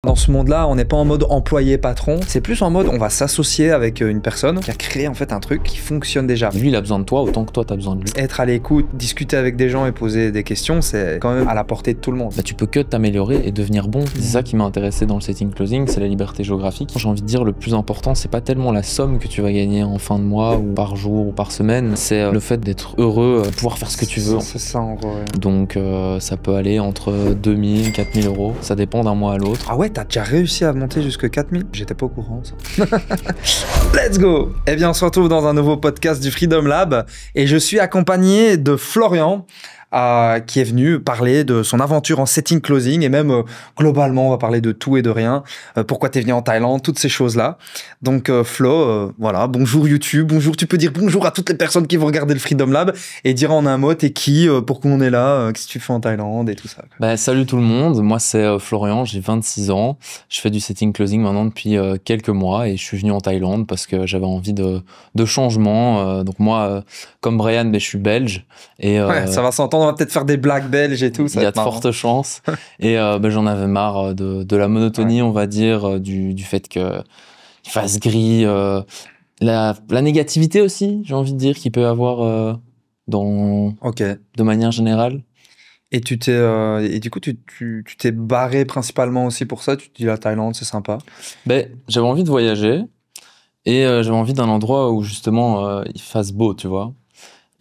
Dans ce monde-là, on n'est pas en mode employé-patron, c'est plus en mode on va s'associer avec une personne qui a créé en fait un truc qui fonctionne déjà. Lui, il a besoin de toi autant que toi, t'as besoin de lui. Être à l'écoute, discuter avec des gens et poser des questions, c'est quand même à la portée de tout le monde. Bah, tu peux que t'améliorer et devenir bon. C'est ça qui m'a intéressé dans le setting closing, c'est la liberté géographique. J'ai envie de dire le plus important, c'est pas tellement la somme que tu vas gagner en fin de mois ou par jour ou par semaine, c'est le fait d'être heureux, pouvoir faire ce que tu veux. C'est ça en gros. Ouais. Donc ça peut aller entre 2000, 4000 euros, ça dépend d'un mois à l'autre. Ah ouais, t'as déjà réussi à monter jusque 4000? J'étais pas au courant ça. Let's go! Eh bien on se retrouve dans un nouveau podcast du Freedom Lab et je suis accompagné de Florian. Qui est venu parler de son aventure en setting closing et même globalement on va parler de tout et de rien, pourquoi t'es venu en Thaïlande, toutes ces choses là. Donc Flo, voilà, bonjour YouTube, bonjour, tu peux dire bonjour à toutes les personnes qui vont regarder le Freedom Lab et dire en un mot t'es qui, pourquoi on est là, qu'est-ce que tu fais en Thaïlande et tout ça. Bah, salut tout le monde, moi c'est Florian, j'ai 26 ans, je fais du setting closing maintenant depuis quelques mois et je suis venu en Thaïlande parce que j'avais envie de changement. Donc moi, comme Brian, je suis belge et ouais, ça va s'entendre. On va peut-être faire des blagues belges et tout. Il y a de fortes chances. Et j'en avais marre de la monotonie, ouais. On va dire, du fait qu'il fasse gris. La négativité aussi, j'ai envie de dire, qu'il peut y avoir de manière générale. Et du coup, tu t'es barré principalement aussi pour ça. Tu te dis la Thaïlande, c'est sympa. J'avais envie de voyager et j'avais envie d'un endroit où justement il fasse beau, tu vois.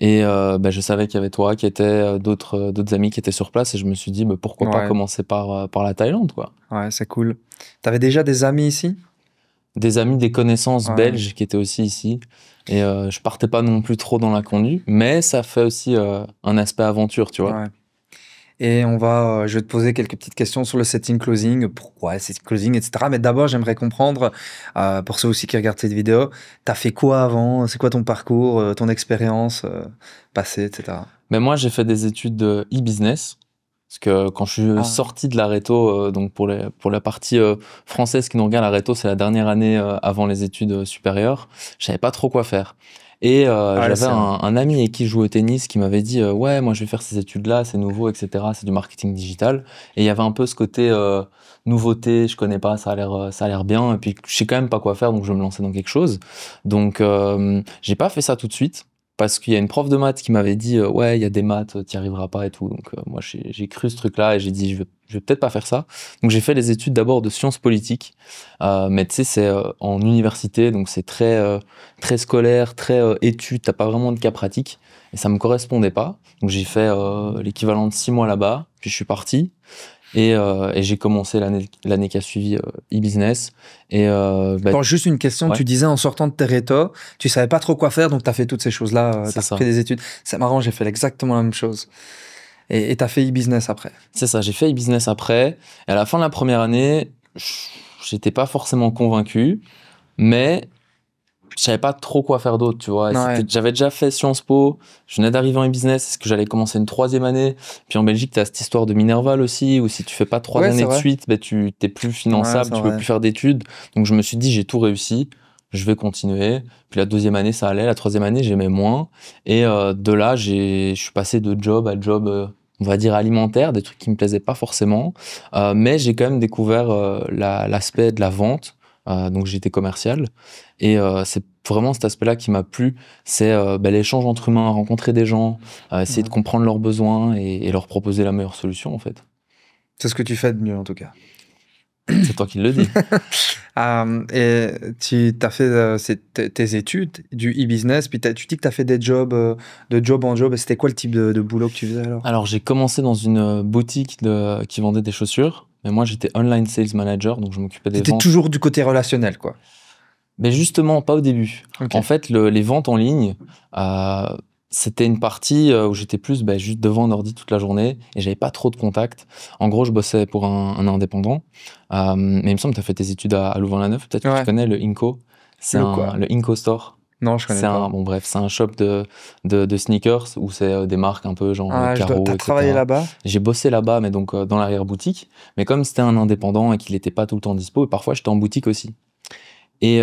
Et je savais qu'il y avait toi, qui étais d'autres amis qui étaient sur place et je me suis dit pourquoi pas commencer par la Thaïlande, quoi. Ouais, c'est cool. T'avais déjà des amis ici? Des amis, des connaissances belges qui étaient aussi ici et je partais pas non plus trop dans l'inconnu, mais ça fait aussi un aspect aventure, tu vois. Ouais. Et je vais te poser quelques petites questions sur le setting closing, pourquoi le setting closing, etc. Mais d'abord, j'aimerais comprendre, pour ceux aussi qui regardent cette vidéo, t'as fait quoi avant? C'est quoi ton parcours, ton expérience passée, etc. Mais moi, j'ai fait des études de e-business. Parce que quand je suis sorti de la réto, donc pour la partie française qui nous regarde, la réto, c'est la dernière année avant les études supérieures, je savais pas trop quoi faire. Et j'avais un ami avec qui je jouais au tennis qui m'avait dit ouais, moi je vais faire ces études-là, c'est nouveau, etc. C'est du marketing digital. Et il y avait un peu ce côté nouveauté, je connais pas, ça a l'air bien. Et puis je sais quand même pas quoi faire, donc je vais me lancer dans quelque chose. Donc j'ai pas fait ça tout de suite. Parce qu'il y a une prof de maths qui m'avait dit ouais, il y a des maths, t'y arriveras pas et tout. Donc moi j'ai cru ce truc-là et j'ai dit je vais peut-être pas faire ça. Donc j'ai fait les études d'abord de sciences politiques, mais tu sais c'est en université, donc c'est très scolaire, très études, t'as pas vraiment de cas pratiques et ça me correspondait pas. Donc j'ai fait l'équivalent de 6 mois là-bas, puis je suis parti. Et j'ai commencé l'année qui a suivi e-business. Attends, juste une question, tu disais en sortant de tes rétos, tu savais pas trop quoi faire, donc tu as fait toutes ces choses-là, tu as fait des études. C'est marrant, j'ai fait exactement la même chose. Et tu as fait e-business après. C'est ça, j'ai fait e-business après. Et à la fin de la première année, j'étais pas forcément convaincu, mais je savais pas trop quoi faire d'autre, tu vois. J'avais déjà fait Sciences Po, je venais d'arriver en e-business, est-ce que j'allais commencer une 3e année? Puis en Belgique, tu as cette histoire de Minerval aussi, où si tu fais pas 3 années de suite, tu t'es plus finançable, tu peux plus faire d'études. Donc je me suis dit, j'ai tout réussi, je vais continuer. Puis la 2e année, ça allait, la 3e année, j'aimais moins. Et de là, je suis passé de job à job, on va dire alimentaire, des trucs qui me plaisaient pas forcément. Mais j'ai quand même découvert l'aspect de la vente. Donc j'étais commercial et c'est vraiment cet aspect-là qui m'a plu, c'est l'échange entre humains, rencontrer des gens, essayer de comprendre leurs besoins et leur proposer la meilleure solution en fait. C'est ce que tu fais de mieux en tout cas. C'est toi qui le dis. Et tu as fait tes études du e-business, puis tu dis que tu as fait des jobs, de job en job. C'était quoi le type de boulot que tu faisais alors? Alors j'ai commencé dans une boutique qui vendait des chaussures. Mais moi, j'étais online sales manager, donc je m'occupais des ventes. T'étais toujours du côté relationnel, quoi. Mais justement, pas au début. Okay. En fait, les ventes en ligne, c'était une partie où j'étais plus juste devant un ordi toute la journée et j'avais pas trop de contacts. En gros, je bossais pour un indépendant. Mais il me semble que tu as fait tes études à Louvain-la-Neuve. Peut-être que tu connais le Inco. C'est le Inco Store. Non, je connais pas. C'est un shop de sneakers où c'est des marques un peu genre Caro, T'as travaillé là-bas? J'ai bossé là-bas, mais donc dans l'arrière-boutique. Mais comme c'était un indépendant et qu'il n'était pas tout le temps dispo, et parfois j'étais en boutique aussi. Et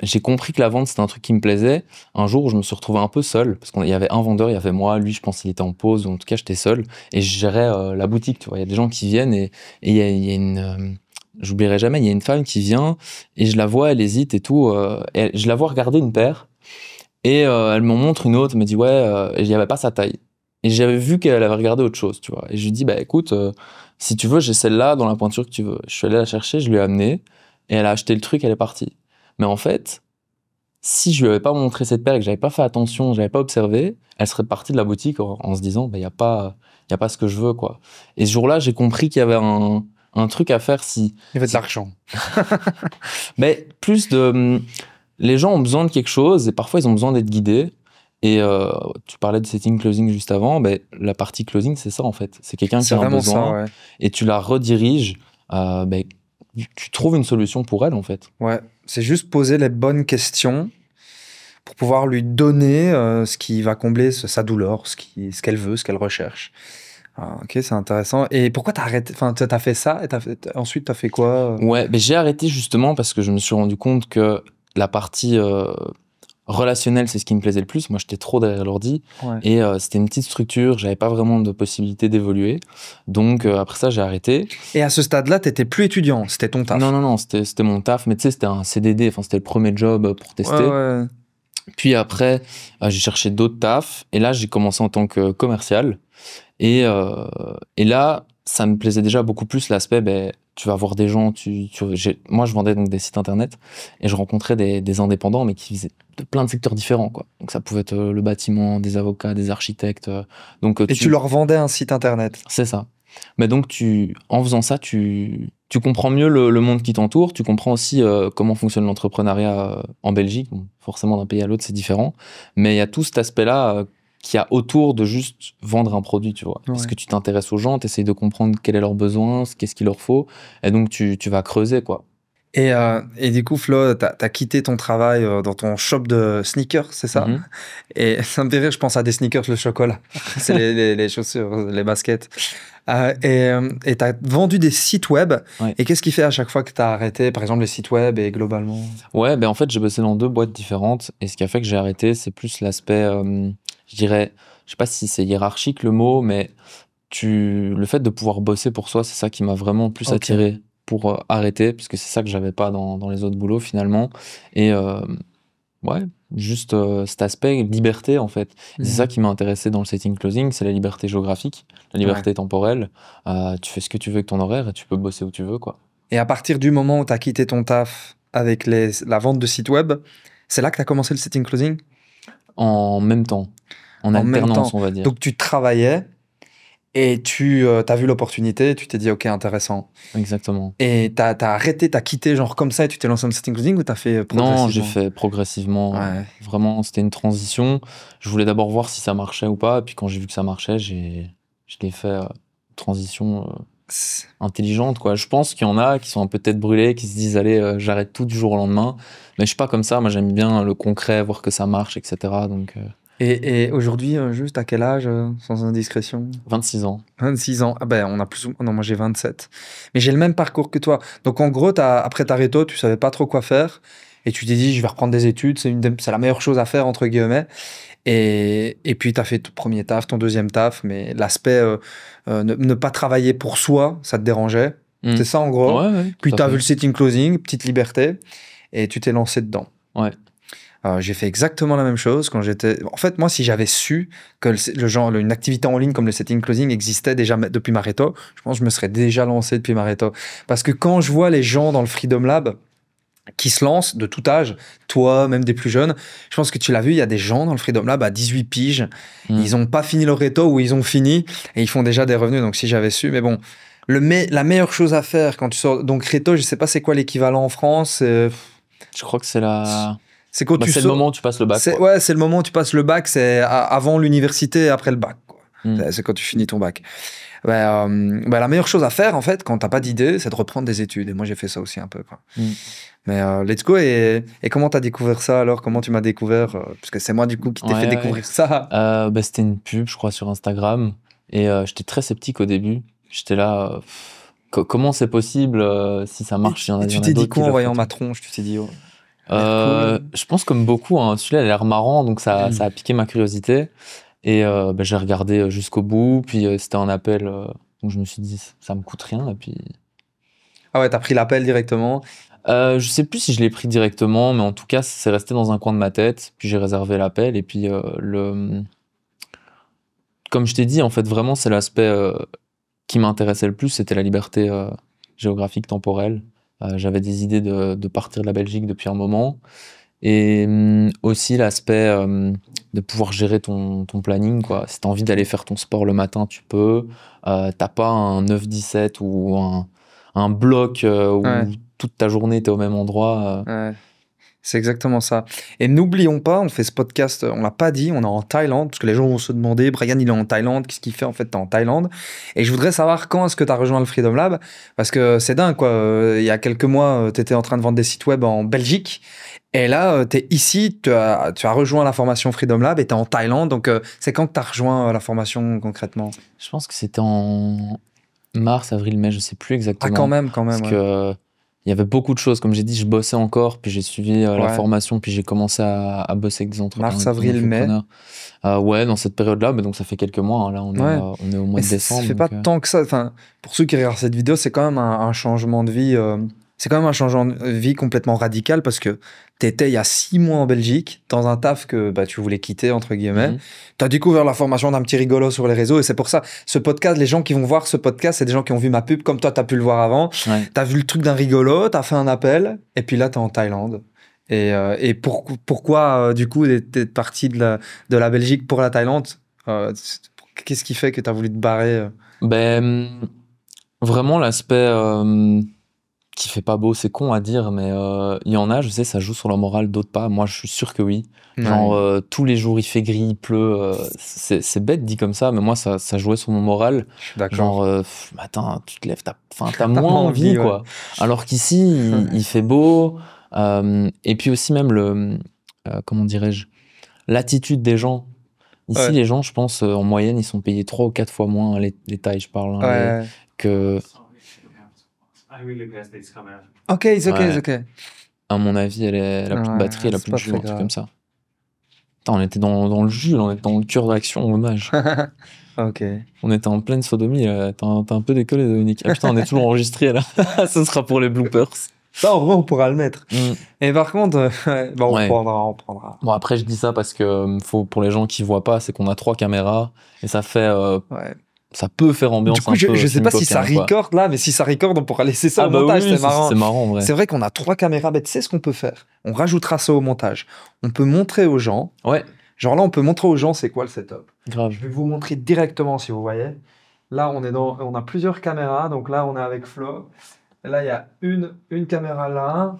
j'ai compris que la vente, c'était un truc qui me plaisait. Un jour, je me suis retrouvé un peu seul, parce qu'il y avait un vendeur, il y avait moi, lui, je pense qu'il était en pause, ou en tout cas, j'étais seul. Et je gérais la boutique, tu vois. Il y a des gens qui viennent et il y a j'oublierai jamais, il y a une femme qui vient et je la vois, elle hésite et tout. Je la vois regarder une paire et elle me montre une autre, elle me dit ouais, et il n'y avait pas sa taille. Et j'avais vu qu'elle avait regardé autre chose, tu vois. Et je lui dis, bah écoute, si tu veux, j'ai celle-là dans la pointure que tu veux. Je suis allé la chercher, je lui ai amené et elle a acheté le truc, elle est partie. Mais en fait, si je lui avais pas montré cette paire et que j'avais pas fait attention, j'avais pas observé, elle serait partie de la boutique en se disant, bah y a pas ce que je veux, quoi. Et ce jour-là, j'ai compris qu'il y avait un truc à faire si. Il y avait de l'argent. Mais plus de. Les gens ont besoin de quelque chose et parfois ils ont besoin d'être guidés. Et tu parlais de setting closing juste avant, ben, la partie closing, c'est ça en fait. C'est quelqu'un qui a un besoin ça, ouais. et tu la rediriges, ben, tu trouves une solution pour elle en fait. Ouais, c'est juste poser les bonnes questions pour pouvoir lui donner ce qui va combler sa douleur, ce qu'elle veut, ce qu'elle recherche. Ah, ok, c'est intéressant. Et pourquoi t'as arrêté? Enfin, t'as fait ça et ensuite t'as fait quoi? Ouais, ben, j'ai arrêté justement parce que je me suis rendu compte que la partie relationnelle, c'est ce qui me plaisait le plus. Moi, j'étais trop derrière l'ordi et c'était une petite structure, j'avais pas vraiment de possibilité d'évoluer. Donc après ça, j'ai arrêté. Et à ce stade-là, t'étais plus étudiant, c'était ton taf? Non, c'était mon taf, mais tu sais, c'était un CDD, enfin, c'était le premier job pour tester. Ouais. Puis après, j'ai cherché d'autres tafs et là, j'ai commencé en tant que commercial. Et là, ça me plaisait déjà beaucoup plus l'aspect, ben, tu vas voir des gens, moi je vendais donc des sites internet et je rencontrais des indépendants mais qui faisaient de plein de secteurs différents, quoi. Donc ça pouvait être le bâtiment, des avocats, des architectes. Et tu leur vendais un site internet? C'est ça. Mais donc en faisant ça, tu comprends mieux le monde qui t'entoure, tu comprends aussi comment fonctionne l'entrepreneuriat en Belgique. Bon, forcément d'un pays à l'autre c'est différent, mais il y a tout cet aspect-là qu'il y a autour de juste vendre un produit, tu vois. Ouais. Parce que tu t'intéresses aux gens, tu essayes de comprendre quel est leur besoin, qu'est-ce qu'il leur faut, et donc tu vas creuser, quoi. Et du coup, Flo, t'as quitté ton travail dans ton shop de sneakers, c'est ça? Et ça me fait rire, je pense à des sneakers, le chocolat. C'est les chaussures, les baskets. Et t'as vendu des sites web. Ouais. Et qu'est-ce qui fait à chaque fois que t'as arrêté, par exemple, les sites web et globalement? Ouais, ben en fait, j'ai bossé dans 2 boîtes différentes. Et ce qui a fait que j'ai arrêté, c'est plus l'aspect, je dirais, je sais pas si c'est hiérarchique le mot, mais le fait de pouvoir bosser pour soi, c'est ça qui m'a vraiment plus attiré pour arrêter, puisque c'est ça que j'avais pas dans les autres boulots finalement. Et ouais, juste cet aspect liberté en fait. Et c'est ça qui m'a intéressé dans le setting closing, c'est la liberté géographique, la liberté temporelle. Tu fais ce que tu veux avec ton horaire et tu peux bosser où tu veux, quoi. Et à partir du moment où tu as quitté ton taf avec la vente de sites web, c'est là que tu as commencé le setting closing? En même temps, en alternance, on va dire. Donc tu travaillais et tu as vu l'opportunité, tu t'es dit ok, intéressant. Exactement. Et t'as arrêté, t'as quitté genre comme ça et tu t'es lancé dans le setting closing ou t'as fait progressivement? Non, j'ai fait progressivement. Ouais. Vraiment, c'était une transition. Je voulais d'abord voir si ça marchait ou pas. Et puis quand j'ai vu que ça marchait, je l'ai fait transition intelligente, quoi. Je pense qu'il y en a qui sont un peu tête brûlée, qui se disent allez, j'arrête tout du jour au lendemain. Mais je suis pas comme ça. Moi, j'aime bien le concret, voir que ça marche, etc. Donc. Et aujourd'hui, juste à quel âge, sans indiscrétion? 26 ans. 26 ans. Ah ben, on a plus ou... Non, moi j'ai 27. Mais j'ai le même parcours que toi. Donc en gros, après ta réto, tu savais pas trop quoi faire. Et tu t'es dit, je vais reprendre des études, c'est la meilleure chose à faire, entre guillemets. Et puis, tu as fait ton premier taf, ton deuxième taf, mais l'aspect ne pas travailler pour soi, ça te dérangeait. C'est ça en gros. Ouais, puis tu as vu le setting closing, petite liberté, et tu t'es lancé dedans. Ouais. J'ai fait exactement la même chose quand j'étais... En fait, moi, si j'avais su que une activité en ligne comme le setting closing existait déjà depuis Mareto, je pense que je me serais déjà lancé depuis Mareto. Parce que quand je vois les gens dans le Freedom Lab qui se lancent de tout âge, toi, même des plus jeunes, je pense que tu l'as vu, il y a des gens dans le Freedom Lab à 18 piges, ils n'ont pas fini leur réto ou ils ont fini et ils font déjà des revenus. Donc, si j'avais su, mais bon... la meilleure chose à faire quand tu sors... Donc, réto, je sais pas c'est quoi l'équivalent en France. Je crois que c'est C'est quand c'est le moment où tu passes le bac. Ouais, c'est le moment où tu passes le bac, c'est avant l'université et après le bac, quoi. C'est quand tu finis ton bac. La meilleure chose à faire, en fait, quand t'as pas d'idée, c'est de reprendre des études. Et moi, j'ai fait ça aussi un peu, quoi. Mais let's go. Et comment t'as découvert ça alors? Comment tu m'as découvert? Parce que c'est moi, du coup, qui t'ai fait découvrir ça. C'était une pub, je crois, sur Instagram. Et j'étais très sceptique au début. J'étais là, comment c'est possible si ça marche? Et tu t'es dit quoi en voyant ma tronche? Tu t'es dit, oh, cool. Je pense comme beaucoup, hein, celui-là a l'air marrant, donc ça a piqué ma curiosité. Et j'ai regardé jusqu'au bout, puis c'était un appel, donc je me suis dit, ça me coûte rien. Et puis Ah ouais, t'as pris l'appel directement. Je sais plus si je l'ai pris directement, mais en tout cas, c'est resté dans un coin de ma tête. Puis j'ai réservé l'appel. Et puis, comme je t'ai dit, en fait, vraiment, c'est l'aspect qui m'intéressait le plus, c'était la liberté géographique temporelle. J'avais des idées de partir de la Belgique depuis un moment. Et aussi l'aspect de pouvoir gérer ton planning, quoi. Si t'as envie d'aller faire ton sport le matin, tu peux. T'as pas un 9-17 ou un bloc où toute ta journée t'es au même endroit. Ouais. C'est exactement ça. Et n'oublions pas, on fait ce podcast, on l'a pas dit, on est en Thaïlande, parce que les gens vont se demander, Brian, il est en Thaïlande, qu'est-ce qu'il fait en fait, t'es en Thaïlande. Et je voudrais savoir quand est-ce que tu as rejoint le Freedom Lab, parce que c'est dingue, quoi. Il y a quelques mois, tu étais en train de vendre des sites web en Belgique, et là, tu es ici, tu as rejoint la formation Freedom Lab, et tu es en Thaïlande, donc c'est quand que tu as rejoint la formation concrètement? Je pense que c'était en mars, avril, mai, je sais plus exactement. Ah, quand même. Parce que il y avait beaucoup de choses. Comme j'ai dit, je bossais encore, puis j'ai suivi la formation, puis j'ai commencé à bosser avec des entrepreneurs. Mars, avril, mai. Ouais, dans cette période-là, mais donc ça fait quelques mois. Hein. Là, on est au mois de décembre. Ça fait pas tant que ça. Enfin, pour ceux qui regardent cette vidéo, c'est quand même un changement de vie. C'est quand même un changement de vie complètement radical parce que tu étais il y a 6 mois en Belgique dans un taf que tu voulais quitter, entre guillemets. Tu as découvert la formation d'un petit rigolo sur les réseaux et c'est pour ça, ce podcast, les gens qui vont voir ce podcast, c'est des gens qui ont vu ma pub comme toi, tu as pu le voir avant. Tu as vu le truc d'un rigolo, tu as fait un appel et puis là, tu es en Thaïlande. Et pourquoi, du coup, tu es parti de la Belgique pour la Thaïlande? Qu'est-ce qui fait que tu as voulu te barrer? Vraiment, l'aspect qui fait pas beau, c'est con à dire, mais il y en a, je sais, ça joue sur leur morale, d'autres pas. Moi, je suis sûr que oui. Genre, tous les jours, il fait gris, il pleut. C'est bête dit comme ça, mais moi, ça jouait sur mon moral. Je suis d'accord. Genre, matin, tu te lèves, t'as moins envie, quoi. Alors qu'ici, il fait beau. Et puis aussi, même comment dirais-je, l'attitude des gens. Ici, les gens, je pense, en moyenne, ils sont payés 3 ou 4 fois moins, les Thaïs, je parle, que... Ok, it's ok. À mon avis, elle a plus de batterie, elle a plus de jus, un truc comme ça. Putain, on était dans le jus, on était dans le cœur de l'action, hommage. Ok. On était en pleine sodomie, t'as un peu décollé, Dominique. Ah putain, on est toujours enregistré, là. Ce sera pour les bloopers. Ça, en vrai, on pourra le mettre. Et par contre, on prendra. Bon, après, je dis ça parce que pour les gens qui voient pas, c'est qu'on a 3 caméras et ça fait... Ça peut faire ambiance. Du coup, je sais pas si ça record là, mais si ça record, on pourra laisser ça au montage. Oui, c'est marrant. C'est marrant, en vrai. C'est vrai qu'on a 3 caméras. Mais tu sais ce qu'on peut faire? On rajoutera ça au montage. On peut montrer aux gens. Ouais. Genre là, on peut montrer aux gens c'est quoi le setup. Grave. Je vais vous montrer directement si vous voyez. Là, on a plusieurs caméras. Donc là, on est avec Flo. Et là, il y a une caméra là.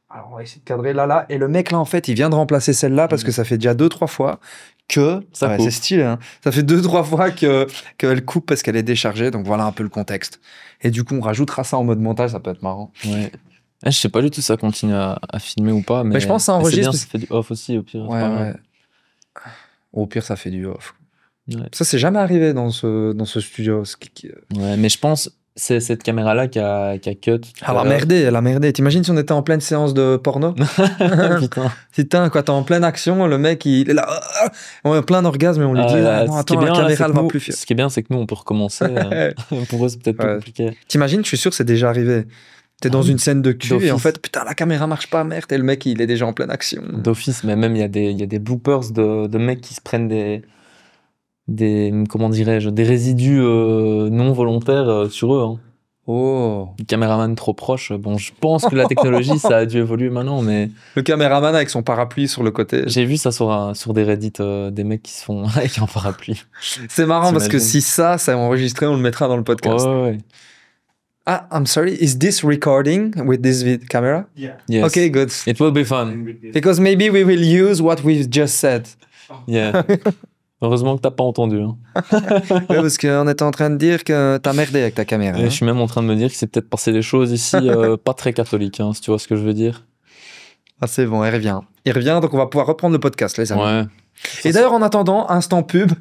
Alors, on va essayer de cadrer là. Et le mec là, en fait, il vient de remplacer celle-là parce que ça fait déjà 2-3 fois que c'est stylé, hein. Ça fait 2-3 fois qu'elle coupe parce qu'elle est déchargée, donc voilà un peu le contexte. Et du coup, on rajoutera ça en mode montage, ça peut être marrant. Ouais. Je sais pas du tout si ça continue à filmer ou pas, mais je pense que ça enregistre. Ça fait du off aussi, au pire. Ouais. Au pire, ça fait du off. Ouais. Ça, c'est jamais arrivé dans ce studio. Ouais, mais je pense. C'est cette caméra-là qui a cut. Elle a merdé. T'imagines si on était en pleine séance de porno? Putain, quoi, t'es en pleine action, le mec, il est là, on a plein d'orgasmes et on lui dit, non, attends, la caméra, elle va plus. Ce qui est bien, c'est que nous, on peut recommencer. Pour eux, c'est peut-être plus compliqué. T'imagines, je suis sûr que c'est déjà arrivé. T'es dans une scène de cul et en fait, putain, la caméra marche pas, merde, et le mec, il est déjà en pleine action. D'office, mais même, il y a des bloopers de mecs qui se prennent comment dirais-je, des résidus non volontaires sur eux. Hein. Oh. Le caméraman trop proche. Bon, je pense que la technologie, ça a dû évoluer maintenant, mais... Le caméraman avec son parapluie sur le côté. J'ai vu ça sur des Reddit, des mecs qui se font avec un parapluie. C'est marrant parce que si ça est enregistré, on le mettra dans le podcast. Ouais. Ah, I'm sorry, is this recording with this camera? Yeah. Yes. Okay, good. It will be fun. Because maybe we will use what we've just said. Yeah. Heureusement que t'as pas entendu. Hein. Ouais, parce qu'on était en train de dire que t'as merdé avec ta caméra. Et je suis même en train de me dire qu'il s'est peut-être passé des choses ici pas très catholiques, hein, si tu vois ce que je veux dire. Ah, c'est bon, il revient. Il revient, donc on va pouvoir reprendre le podcast, les amis. Ouais. Et d'ailleurs, en attendant, instant pub.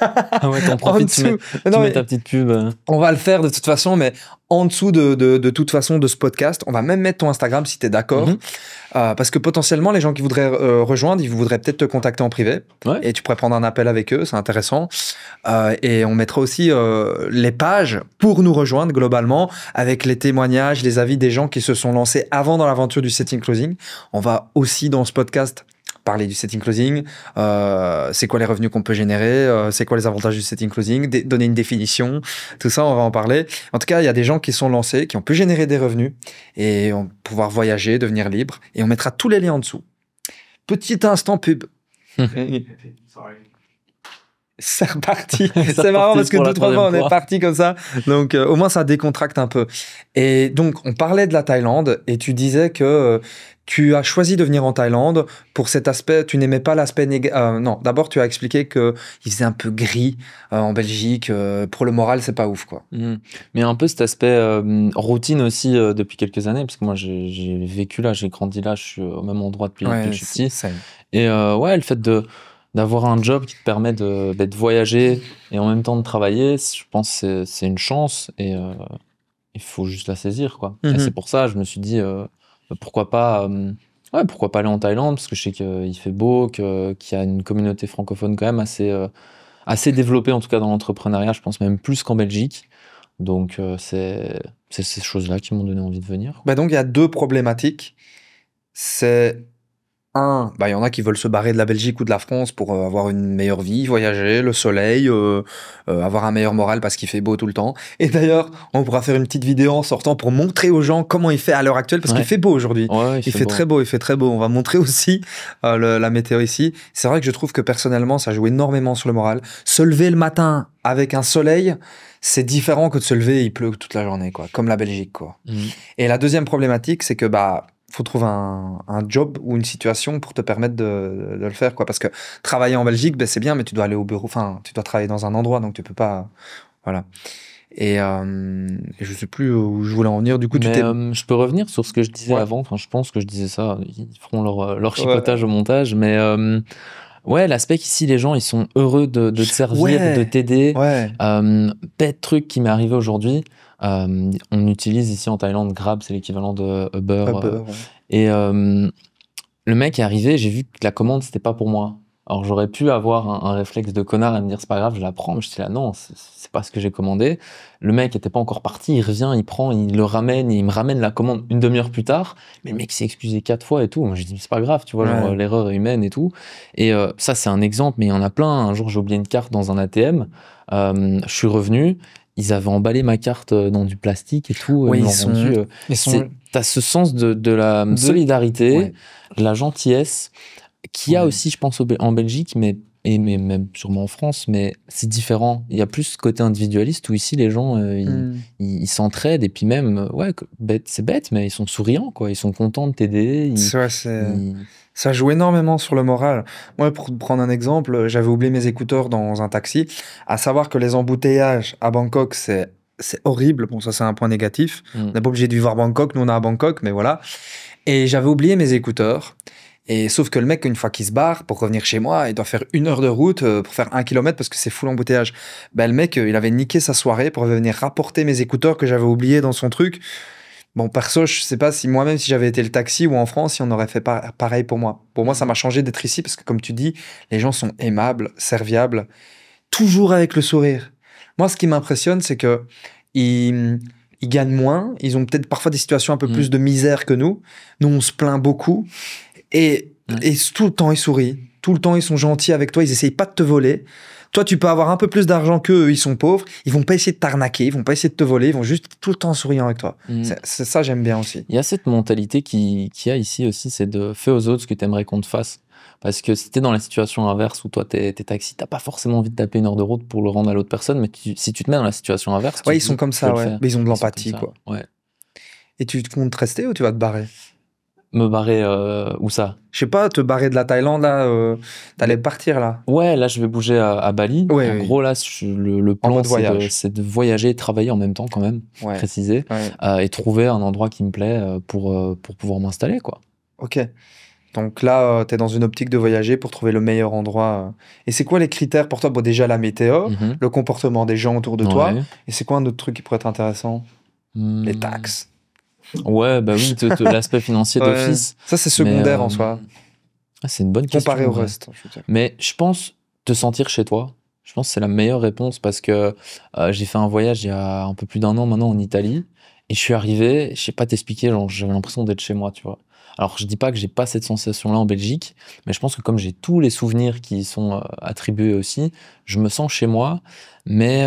Ah ouais, t'en profites, tu mets ta petite pub. On va le faire de toute façon, mais en dessous de toute façon de ce podcast, on va même mettre ton Instagram si t'es d'accord. Parce que potentiellement, les gens qui voudraient rejoindre, ils voudraient peut-être te contacter en privé. Ouais. Et tu pourrais prendre un appel avec eux, c'est intéressant. Et on mettra aussi les pages pour nous rejoindre globalement, avec les témoignages, les avis des gens qui se sont lancés avant dans l'aventure du setting closing. On va aussi dans ce podcast parler du setting closing, c'est quoi les revenus qu'on peut générer, c'est quoi les avantages du setting closing, donner une définition, tout ça on va en parler. En tout cas, il y a des gens qui sont lancés, qui ont pu générer des revenus et pouvoir voyager, devenir libre, et on mettra tous les liens en dessous. Petit instant pub. C'est reparti. C'est marrant parce que 2-3 fois on est parti comme ça. Donc au moins ça décontracte un peu. Et donc on parlait de la Thaïlande et tu disais que tu as choisi de venir en Thaïlande pour cet aspect. Tu n'aimais pas l'aspect non, d'abord tu as expliqué qu'il faisait un peu gris en Belgique. Pour le moral, c'est pas ouf quoi. Mais un peu cet aspect routine aussi depuis quelques années, parce que moi j'ai vécu là, j'ai grandi là, je suis au même endroit depuis que je suis petit. Et ouais, le fait d'avoir un job qui te permet de voyager et en même temps de travailler, je pense que c'est une chance et il faut juste la saisir, quoi. Et c'est pour ça, je me suis dit, pourquoi pas aller en Thaïlande, parce que je sais qu'il fait beau, qu'il y a une communauté francophone quand même assez développée, en tout cas dans l'entrepreneuriat, je pense même plus qu'en Belgique. Donc c'est ces choses-là qui m'ont donné envie de venir. Bah donc il y a deux problématiques. C'est il y en a qui veulent se barrer de la Belgique ou de la France pour avoir une meilleure vie, voyager, le soleil, avoir un meilleur moral parce qu'il fait beau tout le temps. Et d'ailleurs, on pourra faire une petite vidéo en sortant pour montrer aux gens comment il fait à l'heure actuelle, parce qu'il fait beau aujourd'hui. Ouais, il fait très beau, il fait très beau. On va montrer aussi la météo ici. C'est vrai que je trouve que personnellement, ça joue énormément sur le moral. Se lever le matin avec un soleil, c'est différent que de se lever et il pleut toute la journée, quoi, comme la Belgique, quoi. Et la deuxième problématique, c'est que faut trouver un job ou une situation pour te permettre de le faire, quoi. Parce que travailler en Belgique, c'est bien, mais tu dois aller au bureau, enfin, tu dois travailler dans un endroit, donc tu peux pas, voilà. Et je sais plus où je voulais en venir. Du coup, je peux revenir sur ce que je disais avant. Enfin, je pense que je disais ça. Ils feront leur chipotage au montage, mais ouais, l'aspect qu'ici les gens ils sont heureux de te servir, de t'aider. Bête truc qui m'est arrivé aujourd'hui. On utilise ici en Thaïlande Grab, c'est l'équivalent de Uber. Et le mec est arrivé, j'ai vu que la commande c'était pas pour moi. Alors j'aurais pu avoir un réflexe de connard et me dire c'est pas grave, je la prends. Mais je suis là non, c'est pas ce que j'ai commandé. Le mec était pas encore parti, il revient, il prend, il le ramène, et il me ramène la commande une demi-heure plus tard. Mais le mec s'est excusé 4 fois et tout. Moi j'ai dit c'est pas grave, tu vois, genre l'erreur est humaine et tout. Et ça c'est un exemple, mais il y en a plein. Un jour j'ai oublié une carte dans un ATM, je suis revenu. Ils avaient emballé ma carte dans du plastique et tout. T'as ce sens de la solidarité, de la gentillesse, qu'il y a aussi, je pense, en Belgique, mais même sûrement en France, mais c'est différent. Il y a plus ce côté individualiste où ici, les gens, ils s'entraident et puis même, c'est bête, mais ils sont souriants, quoi. Ils sont contents de t'aider. Ça joue énormément sur le moral. Moi, pour prendre un exemple, j'avais oublié mes écouteurs dans un taxi. À savoir que les embouteillages à Bangkok, c'est horrible. Bon, ça, c'est un point négatif. On n'est pas obligé de vivre à Bangkok. Nous, on est à Bangkok, mais voilà. Et j'avais oublié mes écouteurs. Et sauf que le mec, une fois qu'il se barre pour revenir chez moi, il doit faire 1 heure de route pour faire 1 kilomètre parce que c'est full embouteillage. Le mec, il avait niqué sa soirée pour venir rapporter mes écouteurs que j'avais oubliés dans son truc. Bon, perso, je sais pas si moi-même, si j'avais été le taxi ou en France, si on aurait fait pareil pour moi. Pour moi, ça m'a changé d'être ici parce que, comme tu dis, les gens sont aimables, serviables, toujours avec le sourire. Moi, ce qui m'impressionne, c'est que ils gagnent moins. Ils ont peut-être parfois des situations un peu plus de misère que nous. Nous, on se plaint beaucoup. Et tout le temps, ils sourient. Tout le temps, ils sont gentils avec toi. Ils essayent pas de te voler. Toi, tu peux avoir un peu plus d'argent qu'eux, ils sont pauvres. Ils vont pas essayer de t'arnaquer, ils vont pas essayer de te voler, ils vont juste tout le temps souriant avec toi. C'est ça, j'aime bien aussi. Il y a cette mentalité qu'il y a ici aussi, c'est de faire aux autres ce que tu aimerais qu'on te fasse. Parce que si t'es dans la situation inverse où toi t'es taxi, t'as pas forcément envie de taper 1 heure de route pour le rendre à l'autre personne, mais si tu te mets dans la situation inverse, ils sont comme ça, mais ils ont de l'empathie, quoi. Ouais. Et tu comptes rester ou tu vas te barrer? Me barrer où ça? Je sais pas, te barrer de la Thaïlande, là, t'allais partir, là. Ouais, là, je vais bouger à Bali. En gros, là, le plan, c'est de voyager et travailler en même temps, quand même, préciser, et trouver un endroit qui me plaît pour pouvoir m'installer, quoi. Ok. Donc là, tu es dans une optique de voyager pour trouver le meilleur endroit. Et c'est quoi les critères pour toi? Bon, déjà la météo, le comportement des gens autour de toi. Ouais. Et c'est quoi un autre truc qui pourrait être intéressant? Les taxes. Ouais, bah oui, l'aspect financier Ouais. d'office. Ça, c'est secondaire en soi. C'est une bonne question. Comparé au en vrai. reste, je veux dire. Mais je pense te sentir chez toi. Je pense que c'est la meilleure réponse parce que j'ai fait un voyage il y a un peu plus d'1 an maintenant en Italie et je suis arrivé, je sais pas t'expliquer, genre j'avais l'impression d'être chez moi, tu vois. Alors je dis pas que j'ai pas cette sensation-là en Belgique, mais je pense que comme j'ai tous les souvenirs qui y sont attribués aussi, je me sens chez moi, mais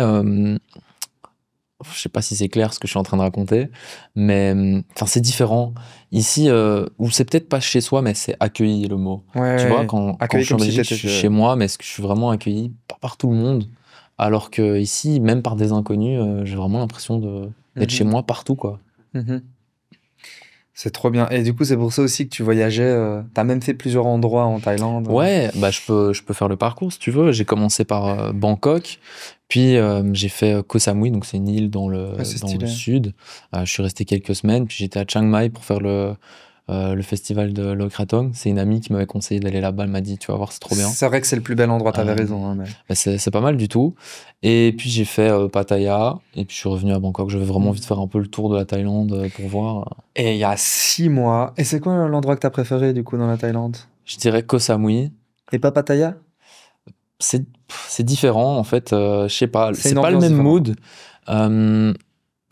je sais pas si c'est clair ce que je suis en train de raconter, mais enfin c'est différent. Ici, ou c'est peut-être pas chez soi, mais c'est accueilli le mot. Ouais, Tu vois, quand je suis en comme si Belgique, je t'étais suis chez moi, mais est-ce que je suis vraiment accueilli par tout le monde? Alors que ici, même par des inconnus, j'ai vraiment l'impression d'être chez moi partout, quoi. Mhm. C'est trop bien. Et du coup, c'est pour ça aussi que tu voyageais. T'as même fait plusieurs endroits en Thaïlande. Ouais, bah je peux faire le parcours si tu veux. J'ai commencé par Bangkok, puis j'ai fait Koh Samui, donc c'est une île dans Ouais, c'est dans le stylé. sud. Je suis resté quelques semaines, puis j'étais à Chiang Mai pour faire le festival de Loy Krathong. C'est une amie qui m'avait conseillé d'aller là-bas. Elle m'a dit, tu vas voir, c'est trop bien. C'est vrai que c'est le plus bel endroit, t'avais Euh, raison. Hein, mais... Bah, c'est pas mal du tout. Et puis j'ai fait Pattaya, et puis je suis revenu à Bangkok. J'avais vraiment envie de faire un peu le tour de la Thaïlande pour voir. Et il y a 6 mois. Et c'est quoi l'endroit que t'as préféré du coup dans la Thaïlande? Je dirais Koh Samui. Et pas Pattaya? C'est différent en fait. Je sais pas. C'est C'est une pas le ambiance même différente. mood.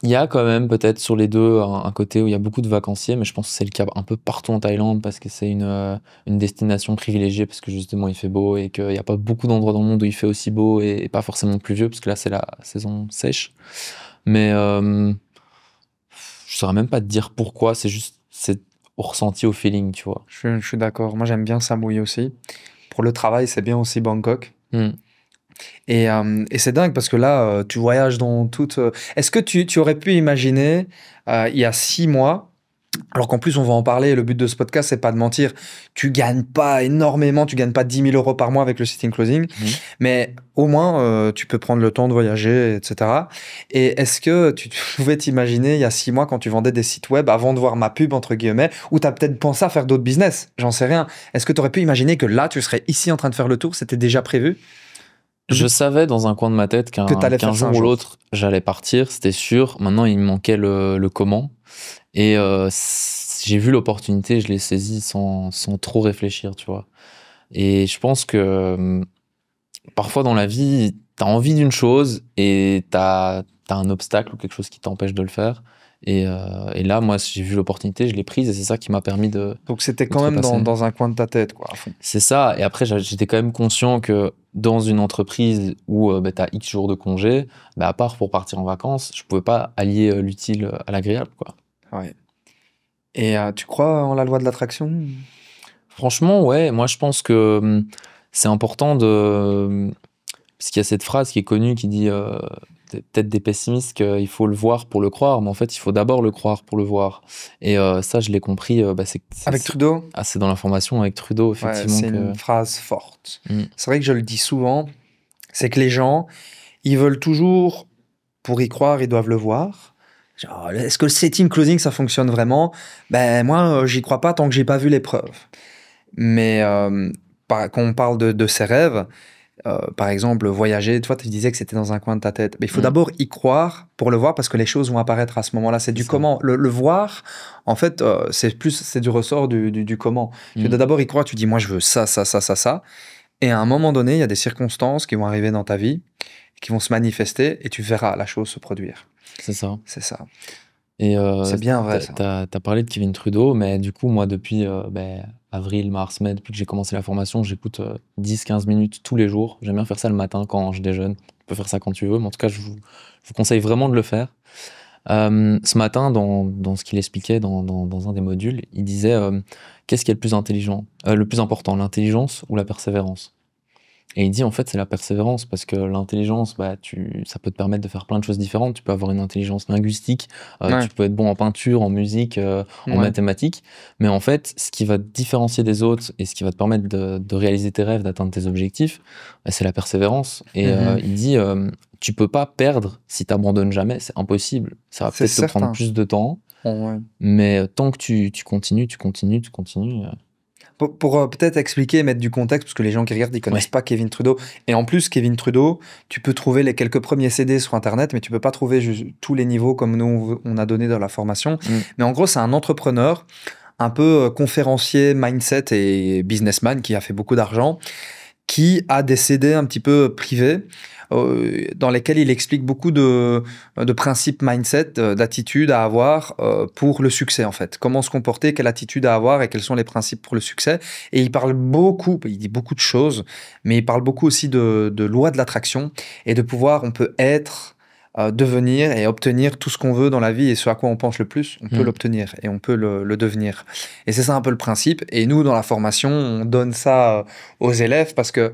Il y a quand même peut-être sur les deux un côté où il y a beaucoup de vacanciers, mais je pense que c'est le cas un peu partout en Thaïlande parce que c'est une destination privilégiée parce que justement il fait beau et qu'il n'y a pas beaucoup d'endroits dans le monde où il fait aussi beau et pas forcément pluvieux parce que là c'est la saison sèche. Mais je saurais même pas te dire pourquoi, c'est au ressenti, au feeling, tu vois. Je suis d'accord. Moi, j'aime bien Samui aussi. Pour le travail, c'est bien aussi Bangkok. Et c'est dingue parce que là, tu voyages dans toute. Est-ce que tu aurais pu imaginer, il y a 6 mois, alors qu'en plus, on va en parler, le but de ce podcast, c'est pas de mentir, tu gagnes pas énormément, tu gagnes pas 10 000 euros par mois avec le sitting closing, mais au moins, tu peux prendre le temps de voyager, etc. Et est-ce que tu pouvais t'imaginer, il y a 6 mois, quand tu vendais des sites web, avant de voir ma pub, entre guillemets, ou tu as peut-être pensé à faire d'autres business, j'en sais rien. Est-ce que tu aurais pu imaginer que là, tu serais ici en train de faire le tour, c'était déjà prévu? Je savais dans un coin de ma tête Que t'allais qu'un faire ça jour un ou jour. l'autre, j'allais partir, c'était sûr. Maintenant, il me manquait le comment. Et j'ai vu l'opportunité, je l'ai saisie sans trop réfléchir, tu vois. Et je pense que parfois dans la vie, t'as envie d'une chose et t'as un obstacle ou quelque chose qui t'empêche de le faire. Et là, moi, j'ai vu l'opportunité, je l'ai prise et c'est ça qui m'a permis de Donc c'était quand même trépasser. dans un coin de ta tête, quoi, à fond. C'est ça. Et après, j'étais quand même conscient que dans une entreprise où tu as X jours de congé, à part pour partir en vacances, je pouvais pas allier l'utile à l'agréable, quoi. Ouais. Et tu crois en la loi de l'attraction? Franchement, ouais, moi je pense que c'est important parce qu'il y a cette phrase qui est connue qui dit peut-être des pessimistes qu'il faut le voir pour le croire, mais en fait il faut d'abord le croire pour le voir. Et ça, je l'ai compris. Avec Trudeau? Ah, c'est dans l'information avec Trudeau, Ouais, effectivement. c'est une phrase forte. Mm. C'est vrai que je le dis souvent, c'est que les gens, ils veulent toujours, pour y croire, ils doivent le voir. Genre, est-ce que le setting closing, ça fonctionne vraiment? Ben moi, j'y crois pas tant que j'ai pas vu les preuves. Mais quand on parle de ses rêves, par exemple, voyager, toi, tu disais que c'était dans un coin de ta tête. Mais il faut d'abord y croire pour le voir parce que les choses vont apparaître à ce moment-là. C'est du comment. Le voir, en fait, c'est du ressort du comment. Tu dois d'abord y croire, tu dis, moi, je veux ça, ça, ça, ça, ça. Et à un moment donné, il y a des circonstances qui vont arriver dans ta vie, qui vont se manifester et tu verras la chose se produire. C'est ça. C'est ça. Et c'est bien vrai, ça. T'as parlé de Kevin Trudeau, mais du coup, moi, depuis avril, mars, mai, depuis que j'ai commencé la formation, j'écoute 10-15 minutes tous les jours. J'aime bien faire ça le matin quand je déjeune. Tu peux faire ça quand tu veux, mais en tout cas, je vous conseille vraiment de le faire. Ce matin, dans ce qu'il expliquait dans un des modules, il disait qu'est-ce qui est le plus intelligent, le plus important, l'intelligence ou la persévérance? Et il dit en fait c'est la persévérance parce que l'intelligence, ça peut te permettre de faire plein de choses différentes. Tu peux avoir une intelligence linguistique, tu peux être bon en peinture, en musique, en mathématiques. Mais en fait, ce qui va te différencier des autres et ce qui va te permettre de réaliser tes rêves, d'atteindre tes objectifs, c'est la persévérance. Et il dit tu peux pas perdre si tu abandonnes jamais, c'est impossible. Ça va peut-être te prendre plus de temps, mais tant que tu continues, pour peut-être expliquer, mettre du contexte, parce que les gens qui regardent, ils connaissent pas Kevin Trudeau. Et en plus, Kevin Trudeau, tu peux trouver les quelques premiers CD sur Internet, mais tu peux pas trouver tous les niveaux comme nous, on a donné dans la formation. Mais en gros, c'est un entrepreneur, un peu conférencier, mindset et businessman qui a fait beaucoup d'argent, qui a des CD un petit peu privés dans lesquels il explique beaucoup de principes mindset, d'attitudes à avoir pour le succès en fait. Comment se comporter, quelle attitude à avoir et quels sont les principes pour le succès. Et il parle beaucoup, il dit beaucoup de choses, mais il parle beaucoup aussi de loi de l'attraction et de pouvoir, on peut être, devenir et obtenir tout ce qu'on veut dans la vie et ce à quoi on pense le plus, on peut l'obtenir et on peut le devenir. Et c'est ça un peu le principe. Et nous, dans la formation, on donne ça aux élèves parce que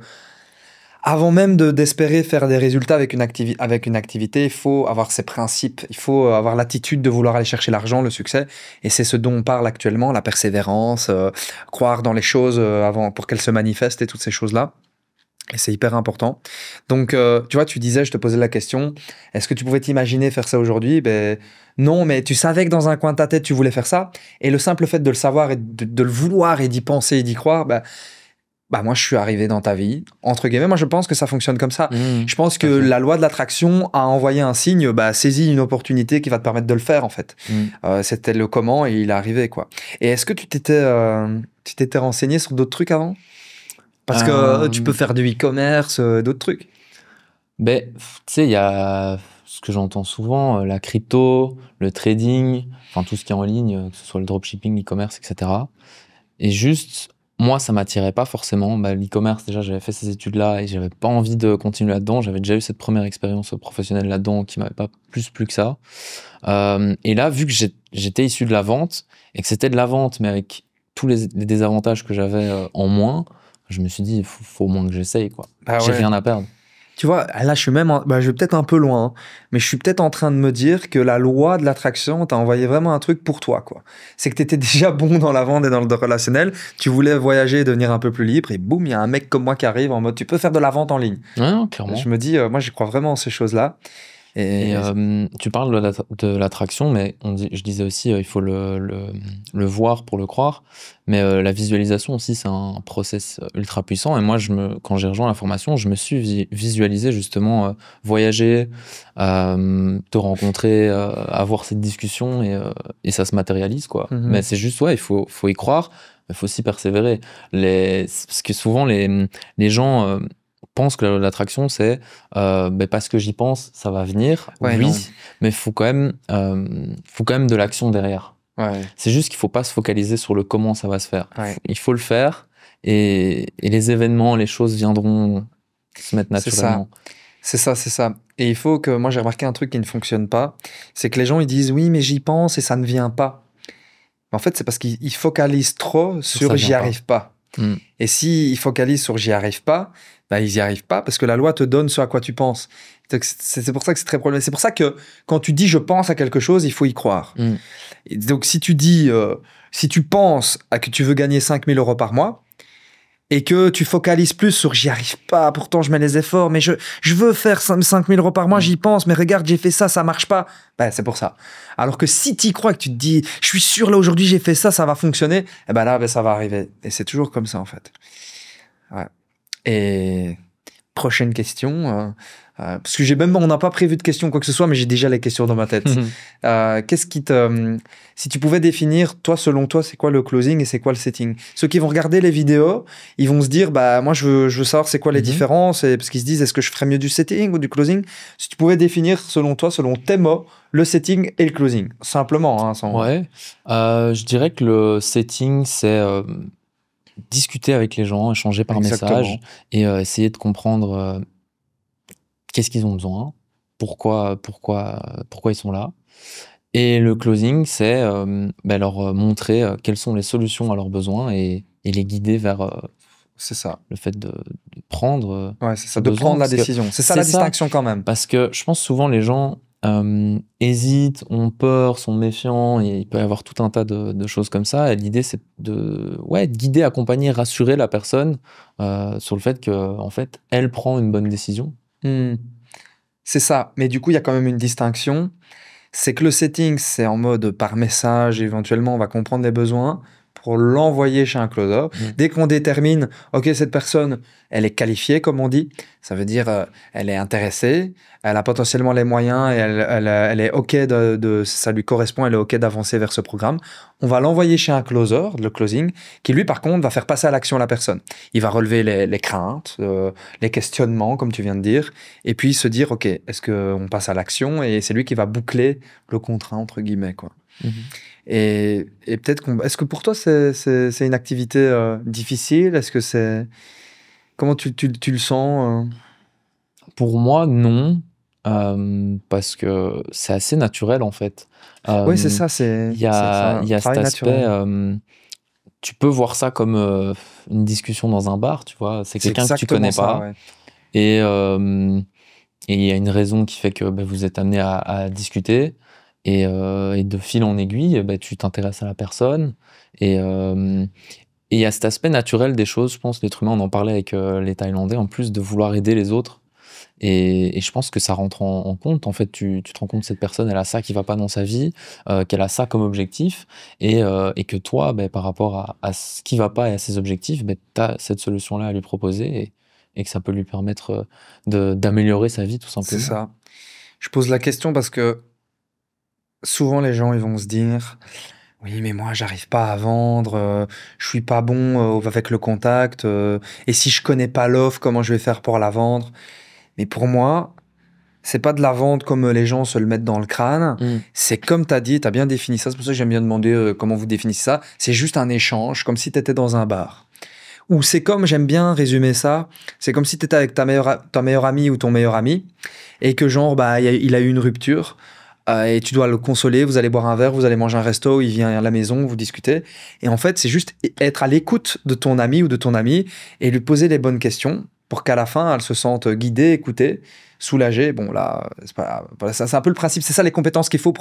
avant même d'espérer faire des résultats avec une activité, il faut avoir ses principes, il faut avoir l'attitude de vouloir aller chercher l'argent, le succès. Et c'est ce dont on parle actuellement, la persévérance, croire dans les choses avant pour qu'elles se manifestent et toutes ces choses-là. Et c'est hyper important. Donc, tu vois, tu disais, je te posais la question, est-ce que tu pouvais t'imaginer faire ça aujourd'hui? Ben, non, mais tu savais que dans un coin de ta tête, tu voulais faire ça. Et le simple fait de le savoir et de le vouloir et d'y penser et d'y croire, bah moi, je suis arrivé dans ta vie, entre guillemets. Moi, je pense que ça fonctionne comme ça. Je pense que la loi de l'attraction a envoyé un signe, saisis une opportunité qui va te permettre de le faire, en fait. C'était le comment et il est arrivé, quoi. Et est-ce que tu t'étais renseigné sur d'autres trucs avant? Parce que tu peux faire du e-commerce, d'autres trucs. Ben, tu sais, il y a ce que j'entends souvent, la crypto, le trading, enfin tout ce qui est en ligne, que ce soit le dropshipping, l'e-commerce, etc. Et juste, moi, ça m'attirait pas forcément. L'e-commerce, déjà, j'avais fait ces études-là et j'avais pas envie de continuer là-dedans. J'avais déjà eu cette première expérience professionnelle là-dedans qui m'avait pas plus plu que ça. Et là, vu que j'étais issu de la vente et que c'était de la vente, mais avec tous les désavantages que j'avais en moins, je me suis dit, il faut au moins que j'essaye, quoi. J'ai rien à perdre. Tu vois, là, je suis même, je vais peut-être un peu loin, hein, mais je suis peut-être en train de me dire que la loi de l'attraction t'a envoyé vraiment un truc pour toi, quoi. C'est que t'étais déjà bon dans la vente et dans le relationnel, tu voulais voyager et devenir un peu plus libre, et boum, il y a un mec comme moi qui arrive en mode, tu peux faire de la vente en ligne. Ouais, clairement. Je me dis, moi, j'y crois vraiment en ces choses-là. Et tu parles de l'attraction, mais je disais aussi, il faut le voir pour le croire. Mais la visualisation aussi, c'est un process ultra puissant. Et moi, quand j'ai rejoint la formation, je me suis visualisé justement voyager, te rencontrer, avoir cette discussion et ça se matérialise, quoi. Mais c'est juste, il faut y croire, mais il faut aussi persévérer. Parce que souvent, les gens pense que l'attraction, c'est parce que j'y pense, ça va venir. Ouais, oui, non. mais il faut quand même de l'action derrière. Ouais. C'est juste qu'il ne faut pas se focaliser sur le comment ça va se faire. Ouais. Il faut le faire et les événements, les choses viendront se mettre naturellement. C'est ça. Et il faut que, moi j'ai remarqué un truc qui ne fonctionne pas, c'est que les gens ils disent oui mais j'y pense et ça ne vient pas. En fait c'est parce qu'ils focalisent trop sur j'y arrive pas. Et s'ils focalisent sur j'y arrive pas, ils y arrivent pas parce que la loi te donne ce à quoi tu penses. Donc, c'est pour ça que c'est très problématique. C'est pour ça que quand tu dis je pense à quelque chose, il faut y croire. Et donc si tu dis, si tu penses à que tu veux gagner 5 000 € par mois et que tu focalises plus sur j'y arrive pas, pourtant je mets les efforts, mais je veux faire 5 000 € par mois, j'y pense, mais regarde, j'ai fait ça, ça marche pas. C'est pour ça. Alors que si tu y crois, que tu te dis, je suis sûr là aujourd'hui j'ai fait ça, ça va fonctionner, là ça va arriver. Et c'est toujours comme ça en fait. Ouais. Et prochaine question, parce que on n'a pas prévu de questions quoi que ce soit, mais j'ai déjà les questions dans ma tête. Qu'est-ce qui si tu pouvais définir, toi, selon toi, c'est quoi le closing et c'est quoi le setting? Ceux qui vont regarder les vidéos, ils vont se dire, moi, je veux savoir c'est quoi les différences, parce qu'ils se disent, est-ce que je ferais mieux du setting ou du closing? Si tu pouvais définir, selon toi, selon tes mots, le setting et le closing, simplement. Hein, sans... Ouais, je dirais que le setting, c'est discuter avec les gens, échanger par message et essayer de comprendre qu'est-ce qu'ils ont besoin, pourquoi ils sont là. Et le closing, c'est leur montrer quelles sont les solutions à leurs besoins et les guider vers c'est ça. Le fait de prendre c'est ça, de prendre la décision. C'est ça la distinction quand même. Parce que je pense souvent les gens hésitent, ont peur, sont méfiants, et il peut y avoir tout un tas de choses comme ça. Et l'idée, c'est de guider, accompagner, rassurer la personne sur le fait que, en fait, elle prend une bonne décision. C'est ça. Mais du coup, il y a quand même une distinction. C'est que le setting, c'est en mode par message, éventuellement, on va comprendre les besoins. pour l'envoyer chez un closer. Dès qu'on détermine, OK, cette personne, elle est qualifiée, comme on dit, ça veut dire elle est intéressée, elle a potentiellement les moyens et elle est OK, ça lui correspond, elle est OK d'avancer vers ce programme. On va l'envoyer chez un closer, le closing, qui lui, par contre, va faire passer à l'action la personne. Il va relever les craintes, les questionnements, comme tu viens de dire, et puis se dire, OK, est-ce qu'on passe à l'action? Et c'est lui qui va boucler le contrat, entre guillemets, quoi. Et peut-être est-ce que pour toi, c'est une activité difficile? Est-ce que c'est... Comment tu le sens? Pour moi, non. Parce que c'est assez naturel, en fait. Oui, c'est ça. Il y a cet aspect... tu peux voir ça comme une discussion dans un bar, tu vois. C'est quelqu'un que tu connais pas. Ouais. Et il y a une raison qui fait que vous êtes amené à discuter. Et de fil en aiguille, tu t'intéresses à la personne. Et il y a cet aspect naturel des choses, je pense, l'être humain, on en parlait avec les Thaïlandais, en plus de vouloir aider les autres. Et je pense que ça rentre en compte. En fait, tu te rends compte que cette personne, elle a ça qui va pas dans sa vie, qu'elle a ça comme objectif, et que toi, par rapport à ce qui va pas et à ses objectifs, tu as cette solution-là à lui proposer, et que ça peut lui permettre d'améliorer sa vie, tout simplement. C'est ça. Je pose la question parce que souvent, les gens, ils vont se dire... Oui, mais moi, j'arrive pas à vendre, je suis pas bon avec le contact, et si je connais pas l'offre, comment je vais faire pour la vendre? Mais pour moi, c'est pas de la vente comme les gens se le mettent dans le crâne, c'est comme tu as dit, tu as bien défini ça, c'est pour ça que j'aime bien demander comment vous définissez ça, c'est juste un échange, comme si tu étais dans un bar. Ou c'est comme, j'aime bien résumer ça, c'est comme si tu étais avec ta meilleure amie ou ton meilleur ami, et que genre, il a eu une rupture, et tu dois le consoler, vous allez boire un verre, vous allez manger un resto, il vient à la maison, vous discutez. Et en fait, c'est juste être à l'écoute de ton ami ou de ton amie et lui poser les bonnes questions pour qu'à la fin, elle se sente guidée, écoutée, soulagée. Bon, là, c'est un peu le principe. C'est ça les compétences qu'il faut.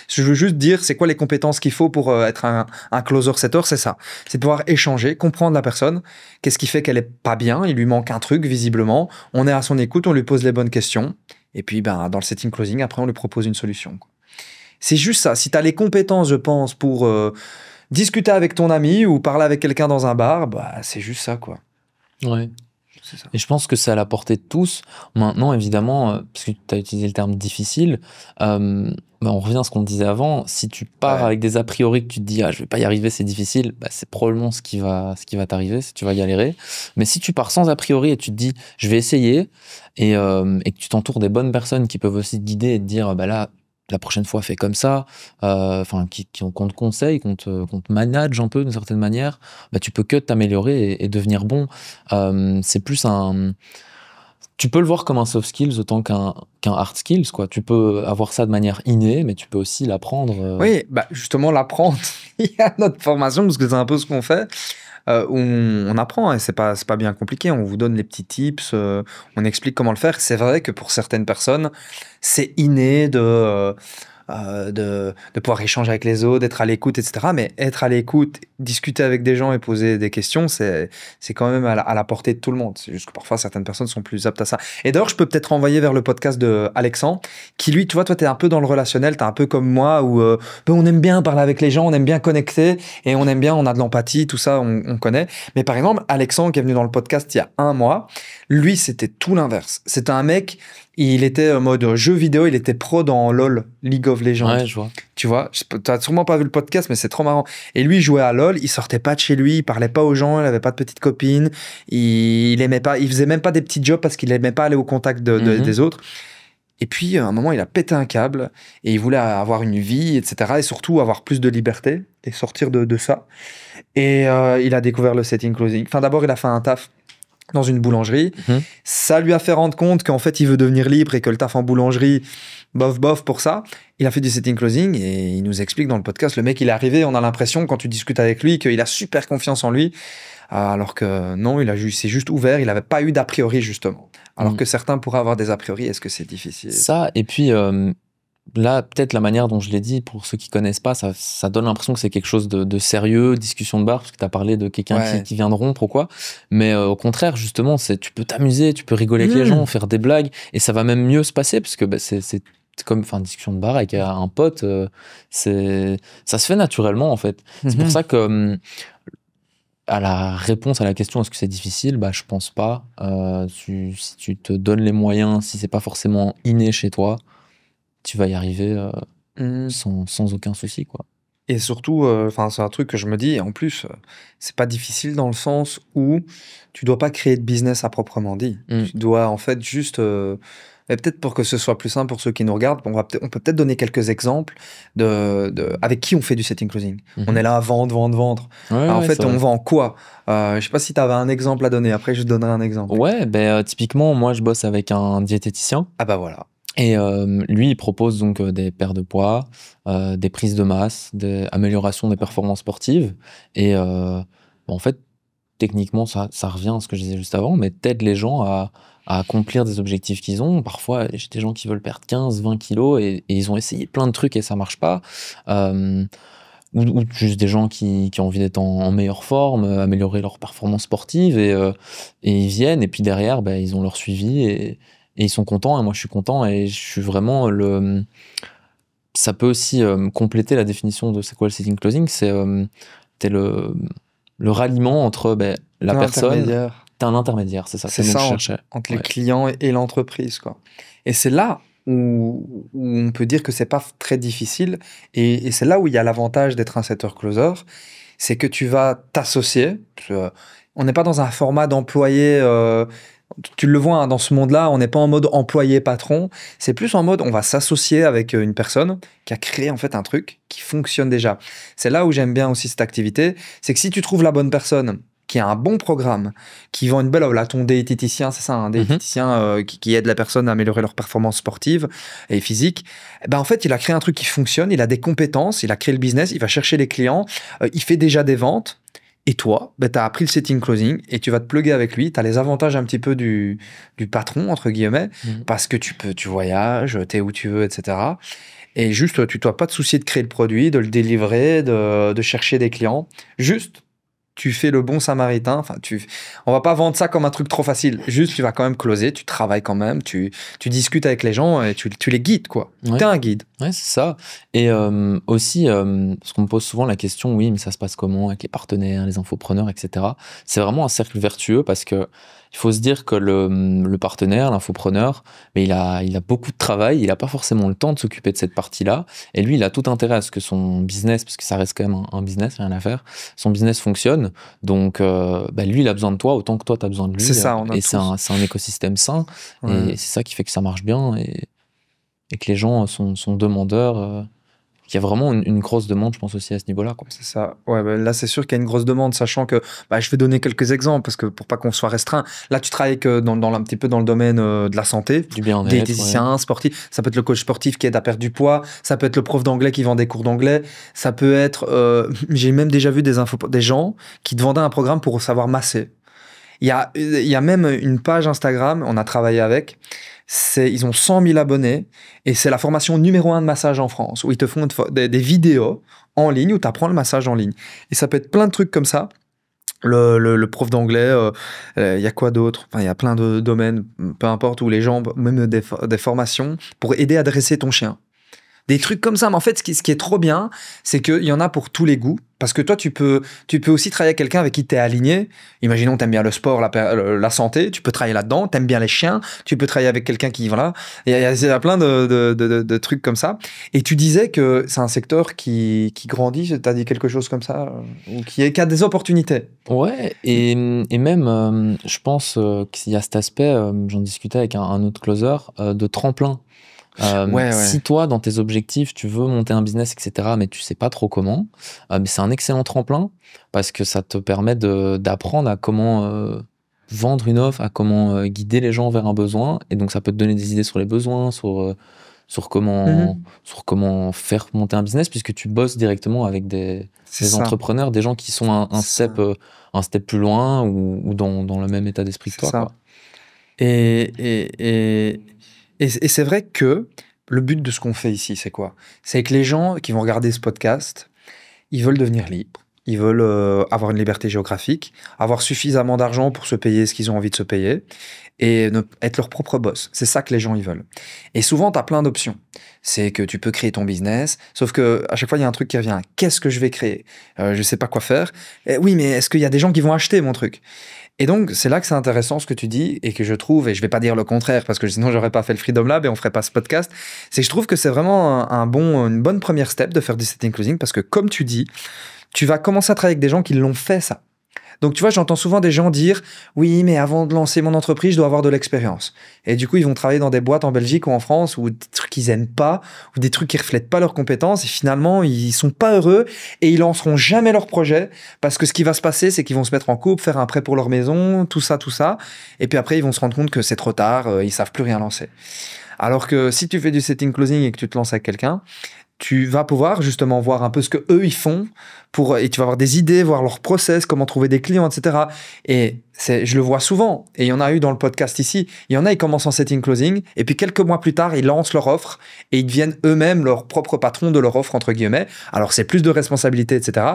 Je veux juste dire, c'est quoi les compétences qu'il faut pour être un closer setter, c'est ça. C'est pouvoir échanger, comprendre la personne. Qu'est-ce qui fait qu'elle est pas bien? Il lui manque un truc, visiblement. On est à son écoute, on lui pose les bonnes questions. Et puis, dans le setting closing, après, on lui propose une solution. C'est juste ça. Si tu as les compétences, je pense, pour discuter avec ton ami ou parler avec quelqu'un dans un bar, c'est juste ça, quoi. Ouais. C'est ça. Et je pense que c'est à la portée de tous. Maintenant, évidemment, parce que tu as utilisé le terme difficile, on revient à ce qu'on disait avant. Si tu pars avec des a priori que tu te dis, je vais pas y arriver, c'est difficile, c'est probablement ce qui va t'arriver, si tu vas galérer. Mais si tu pars sans a priori et tu te dis, je vais essayer, et que tu t'entoures des bonnes personnes qui peuvent aussi te guider et te dire, là, la prochaine fois, fais comme ça, qu'on te conseille, qu'on te manage un peu d'une certaine manière, tu peux que t'améliorer et devenir bon. C'est plus tu peux le voir comme un soft skills autant qu'un hard skills, quoi. Tu peux avoir ça de manière innée, mais tu peux aussi l'apprendre. Oui, justement, l'apprendre. Il y a notre formation, parce que c'est un peu ce qu'on fait, où on apprend, et c'est pas bien compliqué. On vous donne les petits tips, on explique comment le faire. C'est vrai que pour certaines personnes, c'est inné de pouvoir échanger avec les autres, d'être à l'écoute, etc. Mais être à l'écoute, discuter avec des gens et poser des questions, c'est quand même à la portée de tout le monde. C'est juste que parfois, certaines personnes sont plus aptes à ça. Et d'ailleurs, je peux peut-être renvoyer vers le podcast de Alexandre, qui lui, tu vois, toi, t'es un peu dans le relationnel, t'es un peu comme moi, où on aime bien parler avec les gens, on aime bien connecter, et on aime bien, on a de l'empathie, tout ça, on connaît. Mais par exemple, Alexandre, qui est venu dans le podcast il y a 1 mois, lui, c'était tout l'inverse. C'était un mec... Il était en mode jeu vidéo, il était pro dans LoL, League of Legends. Ouais, je vois. Tu vois, t'as sûrement pas vu le podcast, mais c'est trop marrant. Et lui, il jouait à LoL, il sortait pas de chez lui, il parlait pas aux gens, il avait pas de petite copine, il aimait pas, il faisait même pas des petits jobs parce qu'il aimait pas aller au contact des autres. Et puis, à un moment, il a pété un câble et il voulait avoir une vie, etc. Et surtout avoir plus de liberté et sortir de ça. Et il a découvert le setting closing. Enfin, d'abord, il a fait un taf dans une boulangerie. Ça lui a fait rendre compte qu'en fait, il veut devenir libre et que le taf en boulangerie, bof pour ça. Il a fait du setting closing et il nous explique dans le podcast, le mec, il est arrivé, on a l'impression, quand tu discutes avec lui, qu'il a super confiance en lui, alors que non, il s'est juste ouvert, il n'avait pas eu d'a priori, justement. Alors que certains pourraient avoir des a priori, est-ce que c'est difficile? Ça, et puis... là, peut-être la manière dont je l'ai dit, pour ceux qui connaissent pas, ça donne l'impression que c'est quelque chose de sérieux, discussion de bar, parce que tu as parlé de quelqu'un qui vient de rompre ou quoi. Mais au contraire, justement, tu peux t'amuser, tu peux rigoler avec les gens, faire des blagues, et ça va même mieux se passer, parce que c'est comme une discussion de bar avec un pote, ça se fait naturellement en fait. C'est pour ça que à la réponse à la question est-ce que c'est difficile, je pense pas. Si tu te donnes les moyens, si c'est pas forcément inné chez toi, tu vas y arriver sans aucun souci, quoi. Et surtout, c'est un truc que je me dis, et en plus, c'est pas difficile dans le sens où tu dois pas créer de business à proprement dit. Tu dois en fait juste, et peut-être pour que ce soit plus simple pour ceux qui nous regardent, on peut peut-être donner quelques exemples avec qui on fait du setting closing. On est là à vendre. Ouais, Alors, en fait, on vrai. vend quoi? Je sais pas si tu avais un exemple à donner. Après, je te donnerai un exemple. Ouais, typiquement, moi, je bosse avec un diététicien. Ah bah voilà. Et lui, il propose donc des pertes de poids, des prises de masse, des améliorations des performances sportives. Et en fait, techniquement, ça revient à ce que je disais juste avant, mais t'aides les gens à accomplir des objectifs qu'ils ont. Parfois, j'ai des gens qui veulent perdre 15, 20 kilos et ils ont essayé plein de trucs et ça marche pas. Ou juste des gens qui ont envie d'être en meilleure forme, améliorer leur performance sportive et ils viennent et puis derrière, ils ont leur suivi et ils sont contents et moi je suis content et je suis vraiment ça peut aussi compléter la définition de c'est quoi le setting closing, c'est t'es le ralliement entre la personne. T'es un intermédiaire, c'est ça. C'est ça, que je cherchais. entre les clients et l'entreprise, quoi. Et c'est là où on peut dire que c'est pas très difficile et c'est là où il y a l'avantage d'être un setter-closer, c'est que tu vas t'associer. On n'est pas dans un format d'employé. Tu le vois, hein, dans ce monde-là, on n'est pas en mode employé-patron. C'est plus en mode on va s'associer avec une personne qui a créé en fait un truc qui fonctionne déjà. C'est là où j'aime bien aussi cette activité. C'est que si tu trouves la bonne personne, qui a un bon programme, qui vend une belle offre, là, ton diététicien, c'est ça, un diététicien qui aide la personne à améliorer leur performance sportive et physique, en fait, il a créé un truc qui fonctionne, il a des compétences, il a créé le business, il va chercher les clients, il fait déjà des ventes. Et toi, tu as appris le setting closing et tu vas te plugger avec lui. Tu as les avantages un petit peu du patron, entre guillemets, parce que tu voyages, tu es où tu veux, etc. Et juste, tu ne dois pas te soucier de créer le produit, de le délivrer, de chercher des clients. Juste, tu fais le bon samaritain. Enfin, on va pas vendre ça comme un truc trop facile. Juste, tu vas quand même closer, tu travailles quand même, tu discutes avec les gens et tu les guides, quoi. Ouais. T'es un guide. Ouais, c'est ça. Et aussi, parce qu'on me pose souvent la question, oui, mais ça se passe comment avec les partenaires, les infopreneurs, etc. C'est vraiment un cercle vertueux parce que il faut se dire que le partenaire, l'infopreneur, mais il a beaucoup de travail, il n'a pas forcément le temps de s'occuper de cette partie-là. Et lui, il a tout intérêt à ce que son business, parce que ça reste quand même un business, rien à faire, son business fonctionne. Donc, lui, il a besoin de toi autant que toi, tu as besoin de lui. C'est ça, et c'est un écosystème sain. Ouais. Et c'est ça qui fait que ça marche bien et que les gens sont demandeurs. Il y a vraiment une grosse demande, je pense, aussi à ce niveau-là, quoi. C'est ça. Ouais, là, c'est sûr qu'il y a une grosse demande, sachant que je vais donner quelques exemples, parce que pour pas qu'on soit restreint. Là, tu travailles un petit peu dans le domaine de la santé, du bien-être, diététicien, sportif. Ça peut être le coach sportif qui aide à perdre du poids. Ça peut être le prof d'anglais qui vend des cours d'anglais. Ça peut être... j'ai même déjà vu des gens qui te vendaient un programme pour savoir masser. Il y a même une page Instagram, on a travaillé avec. Ils ont 100 000 abonnés et c'est la formation numéro 1 de massage en France, où ils te font des vidéos en ligne où tu apprends le massage en ligne. Et ça peut être plein de trucs comme ça. Le prof d'anglais, il y a quoi d'autre? Enfin, il y a plein de domaines, peu importe, où les gens, même des formations pour aider à dresser ton chien. Des trucs comme ça. Mais en fait, ce qui est trop bien, c'est qu'il y en a pour tous les goûts. Parce que toi, tu peux aussi travailler avec quelqu'un avec qui tu es aligné. Imaginons que tu aimes bien le sport, la santé, tu peux travailler là-dedans. Tu aimes bien les chiens, tu peux travailler avec quelqu'un qui... Voilà. Il y a plein de trucs comme ça. Et tu disais que c'est un secteur qui grandit. Tu as dit quelque chose comme ça? Ou qui a des opportunités. Ouais, et même, je pense qu'il y a cet aspect, j'en discutais avec un autre closer, de tremplin. Si toi, dans tes objectifs, tu veux monter un business, etc., mais tu sais pas trop comment, c'est un excellent tremplin parce que ça te permet d'apprendre à comment vendre une offre, à comment guider les gens vers un besoin. Et donc, ça peut te donner des idées sur les besoins, sur comment faire monter un business, puisque tu bosses directement avec des entrepreneurs, des gens qui sont un step plus loin ou dans le même état d'esprit que toi. Quoi. Et c'est vrai que le but de ce qu'on fait ici, c'est quoi? C'est que les gens qui vont regarder ce podcast, ils veulent devenir libres. Ils veulent avoir une liberté géographique, avoir suffisamment d'argent pour se payer ce qu'ils ont envie de se payer et être leur propre boss. C'est ça que les gens ils veulent. Et souvent, tu as plein d'options. C'est que tu peux créer ton business, sauf que à chaque fois, il y a un truc qui revient. Qu'est-ce que je vais créer? Je sais pas quoi faire. Oui, mais est-ce qu'il y a des gens qui vont acheter mon truc? Et donc, c'est là que c'est intéressant ce que tu dis et que je trouve, et je vais pas dire le contraire parce que sinon j'aurais pas fait le Freedom Lab et on ferait pas ce podcast, c'est que je trouve que c'est vraiment une bonne première step de faire du setting closing parce que comme tu dis, tu vas commencer à travailler avec des gens qui l'ont fait ça. Donc, tu vois, j'entends souvent des gens dire « Oui, mais avant de lancer mon entreprise, je dois avoir de l'expérience. » Et du coup, ils vont travailler dans des boîtes en Belgique ou en France ou des trucs qu'ils aiment pas ou des trucs qui reflètent pas leurs compétences et finalement, ils sont pas heureux et ils lanceront jamais leur projet parce que ce qui va se passer, c'est qu'ils vont se mettre en couple, faire un prêt pour leur maison, tout ça. Et puis après, ils vont se rendre compte que c'est trop tard, ils savent plus rien lancer. Alors que si tu fais du setting closing et que tu te lances avec quelqu'un, tu vas pouvoir justement voir un peu ce que eux ils font et tu vas avoir des idées, voir leur process, comment trouver des clients, etc. Et je le vois souvent, et il y en a eu dans le podcast ici, il y en a, ils commencent en setting closing, et puis quelques mois plus tard, ils lancent leur offre, et ils deviennent eux-mêmes leur propre patron de leur offre, entre guillemets. Alors c'est plus de responsabilité, etc.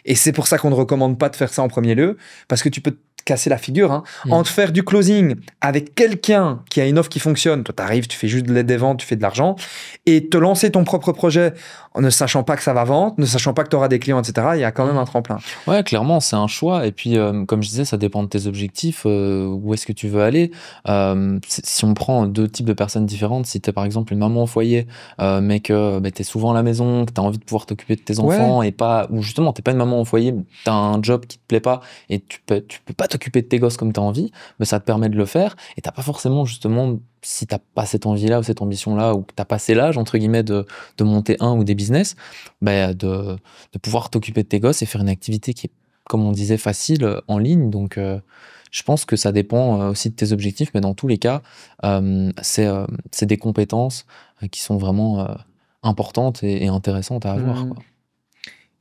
Et c'est pour ça qu'on ne recommande pas de faire ça en premier lieu, parce que tu peux te casser la figure, hein. Entre faire du closing avec quelqu'un qui a une offre qui fonctionne, toi t'arrives, tu fais juste des ventes, tu fais de l'argent, et te lancer ton propre projet en ne sachant pas que ça va vendre, ne sachant pas que tu auras des clients, etc., il y a quand même un tremplin. Ouais, clairement, c'est un choix. Et puis, comme je disais, ça dépend de tes objectifs, où est-ce que tu veux aller. Si on prend deux types de personnes différentes, si tu es par exemple une maman au foyer, mais que tu es souvent à la maison, que tu as envie de pouvoir t'occuper de tes enfants, et pas, ou justement, tu n'es pas une maman au foyer, tu as un job qui te plaît pas, et tu peux pas t'occuper de tes gosses comme tu as envie, mais ça te permet de le faire, et tu n'as pas forcément, justement, si tu n'as pas cette envie-là ou cette ambition-là, ou que tu n'as passé l'âge, entre guillemets, de monter un ou des business, de pouvoir t'occuper de tes gosses et faire une activité qui est, comme on disait, facile en ligne. Donc, je pense que ça dépend aussi de tes objectifs, mais dans tous les cas, c'est des compétences qui sont vraiment importantes et intéressantes à avoir, quoi.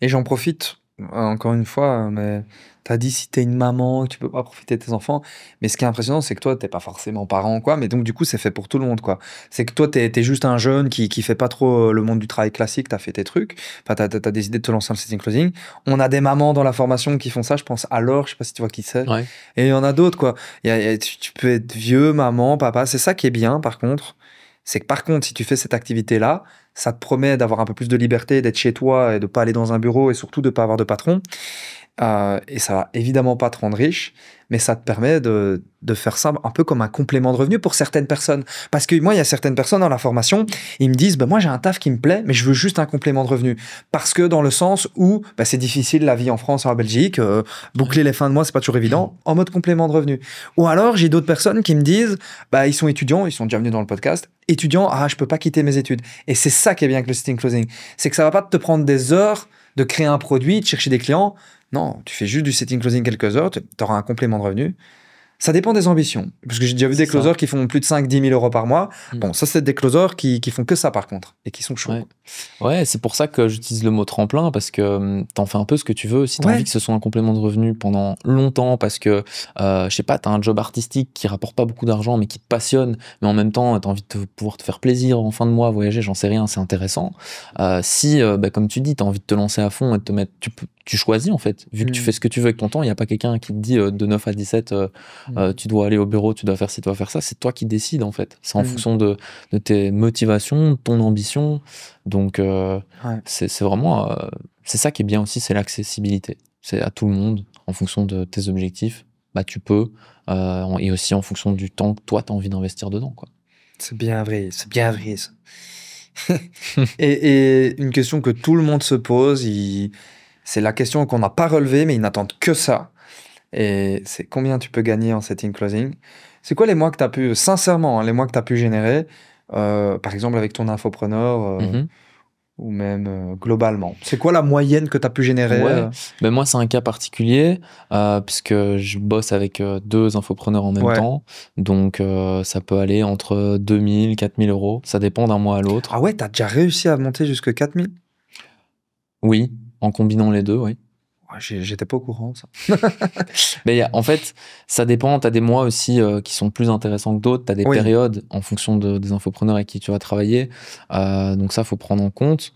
Et j'en profite, encore une fois, mais t'as dit si t'es une maman, que tu peux pas profiter de tes enfants. Mais ce qui est impressionnant, c'est que toi, t'es pas forcément parent, quoi. Mais donc, du coup, c'est fait pour tout le monde, quoi. C'est que toi, t'es juste un jeune qui fait pas trop le monde du travail classique, t'as fait tes trucs. Enfin, t'as décidé de te lancer dans le setting closing. On a des mamans dans la formation qui font ça, je pense à Laure, je sais pas si tu vois qui c'est. Ouais. Et il y en a d'autres, quoi. Tu peux être vieux, maman, papa. C'est ça qui est bien, par contre. C'est que par contre, si tu fais cette activité-là, ça te promet d'avoir un peu plus de liberté, d'être chez toi et de pas aller dans un bureau et surtout de pas avoir de patron. Et ça va évidemment pas te rendre riche, mais ça te permet de faire ça un peu comme un complément de revenu pour certaines personnes. Parce que moi, il y a certaines personnes dans la formation, ils me disent, moi j'ai un taf qui me plaît, mais je veux juste un complément de revenu. Parce que dans le sens où c'est difficile la vie en France et en Belgique, boucler les fins de mois, c'est pas toujours évident, en mode complément de revenu. Ou alors, j'ai d'autres personnes qui me disent, ils sont étudiants, ils sont déjà venus dans le podcast, étudiants, je peux pas quitter mes études. Et c'est ça qui est bien avec le setting closing. C'est que ça va pas te prendre des heures de créer un produit, de chercher des clients. Non, tu fais juste du setting closing quelques heures, tu auras un complément de revenu. Ça dépend des ambitions. Parce que j'ai déjà vu des closers qui font plus de 5-10 000 euros par mois. Bon, ça, c'est des closers qui font que ça, par contre, et qui sont chauds. Ouais, c'est pour ça que j'utilise le mot tremplin, parce que t'en fais un peu ce que tu veux. Si t'as envie que ce soit un complément de revenu pendant longtemps, parce que, je sais pas, t'as un job artistique qui rapporte pas beaucoup d'argent, mais qui te passionne, mais en même temps, t'as envie de pouvoir te faire plaisir en fin de mois, voyager, j'en sais rien, c'est intéressant. Si, comme tu dis, t'as envie de te lancer à fond et de te mettre... Tu choisis, en fait. Vu que tu fais ce que tu veux avec ton temps, il n'y a pas quelqu'un qui te dit de 9 à 17, tu dois aller au bureau, tu dois faire ci, tu dois faire ça. C'est toi qui décides, en fait. C'est en fonction de tes motivations, de ton ambition. Donc, c'est vraiment... c'est ça qui est bien aussi, c'est l'accessibilité. C'est à tout le monde, en fonction de tes objectifs. Tu peux. Et aussi en fonction du temps que toi, tu as envie d'investir dedans, quoi. C'est bien vrai ça. et une question que tout le monde se pose, c'est la question qu'on n'a pas relevée, mais ils n'attendent que ça. Et c'est combien tu peux gagner en setting closing. C'est quoi les mois que tu as pu, sincèrement, les mois que tu as pu générer, par exemple avec ton infopreneur, ou même globalement. C'est quoi la moyenne que tu as pu générer? Moi, c'est un cas particulier, puisque je bosse avec 2 infopreneurs en même temps. Donc, ça peut aller entre 2 000 4 000 euros. Ça dépend d'un mois à l'autre. Ah ouais, tu as déjà réussi à monter jusque 4 000? Oui, en combinant les deux, oui. J'étais pas au courant, ça. Mais en fait, ça dépend. Tu as des mois aussi qui sont plus intéressants que d'autres. Tu as des périodes en fonction des infopreneurs avec qui tu vas travailler. Donc ça, il faut prendre en compte.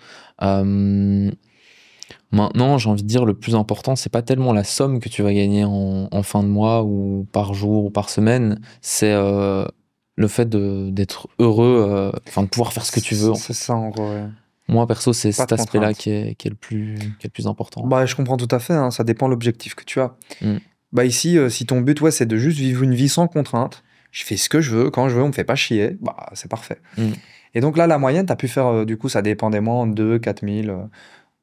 Maintenant, j'ai envie de dire, le plus important, c'est pas tellement la somme que tu vas gagner en fin de mois ou par jour ou par semaine, c'est le fait d'être heureux, de pouvoir faire ce que tu veux. C'est ça, en gros, ouais. Moi, perso, c'est Pas cet de aspect-là contrainte. qui est le plus important. Bah, je comprends tout à fait, hein, ça dépend de l'objectif que tu as. Mm. Bah ici, si ton but, ouais, c'est de juste vivre une vie sans contrainte, je fais ce que je veux, quand je veux, on me fait pas chier, bah c'est parfait. Mm. Et donc là, la moyenne, tu as pu faire, du coup, ça dépend des mois, entre 2 4 000.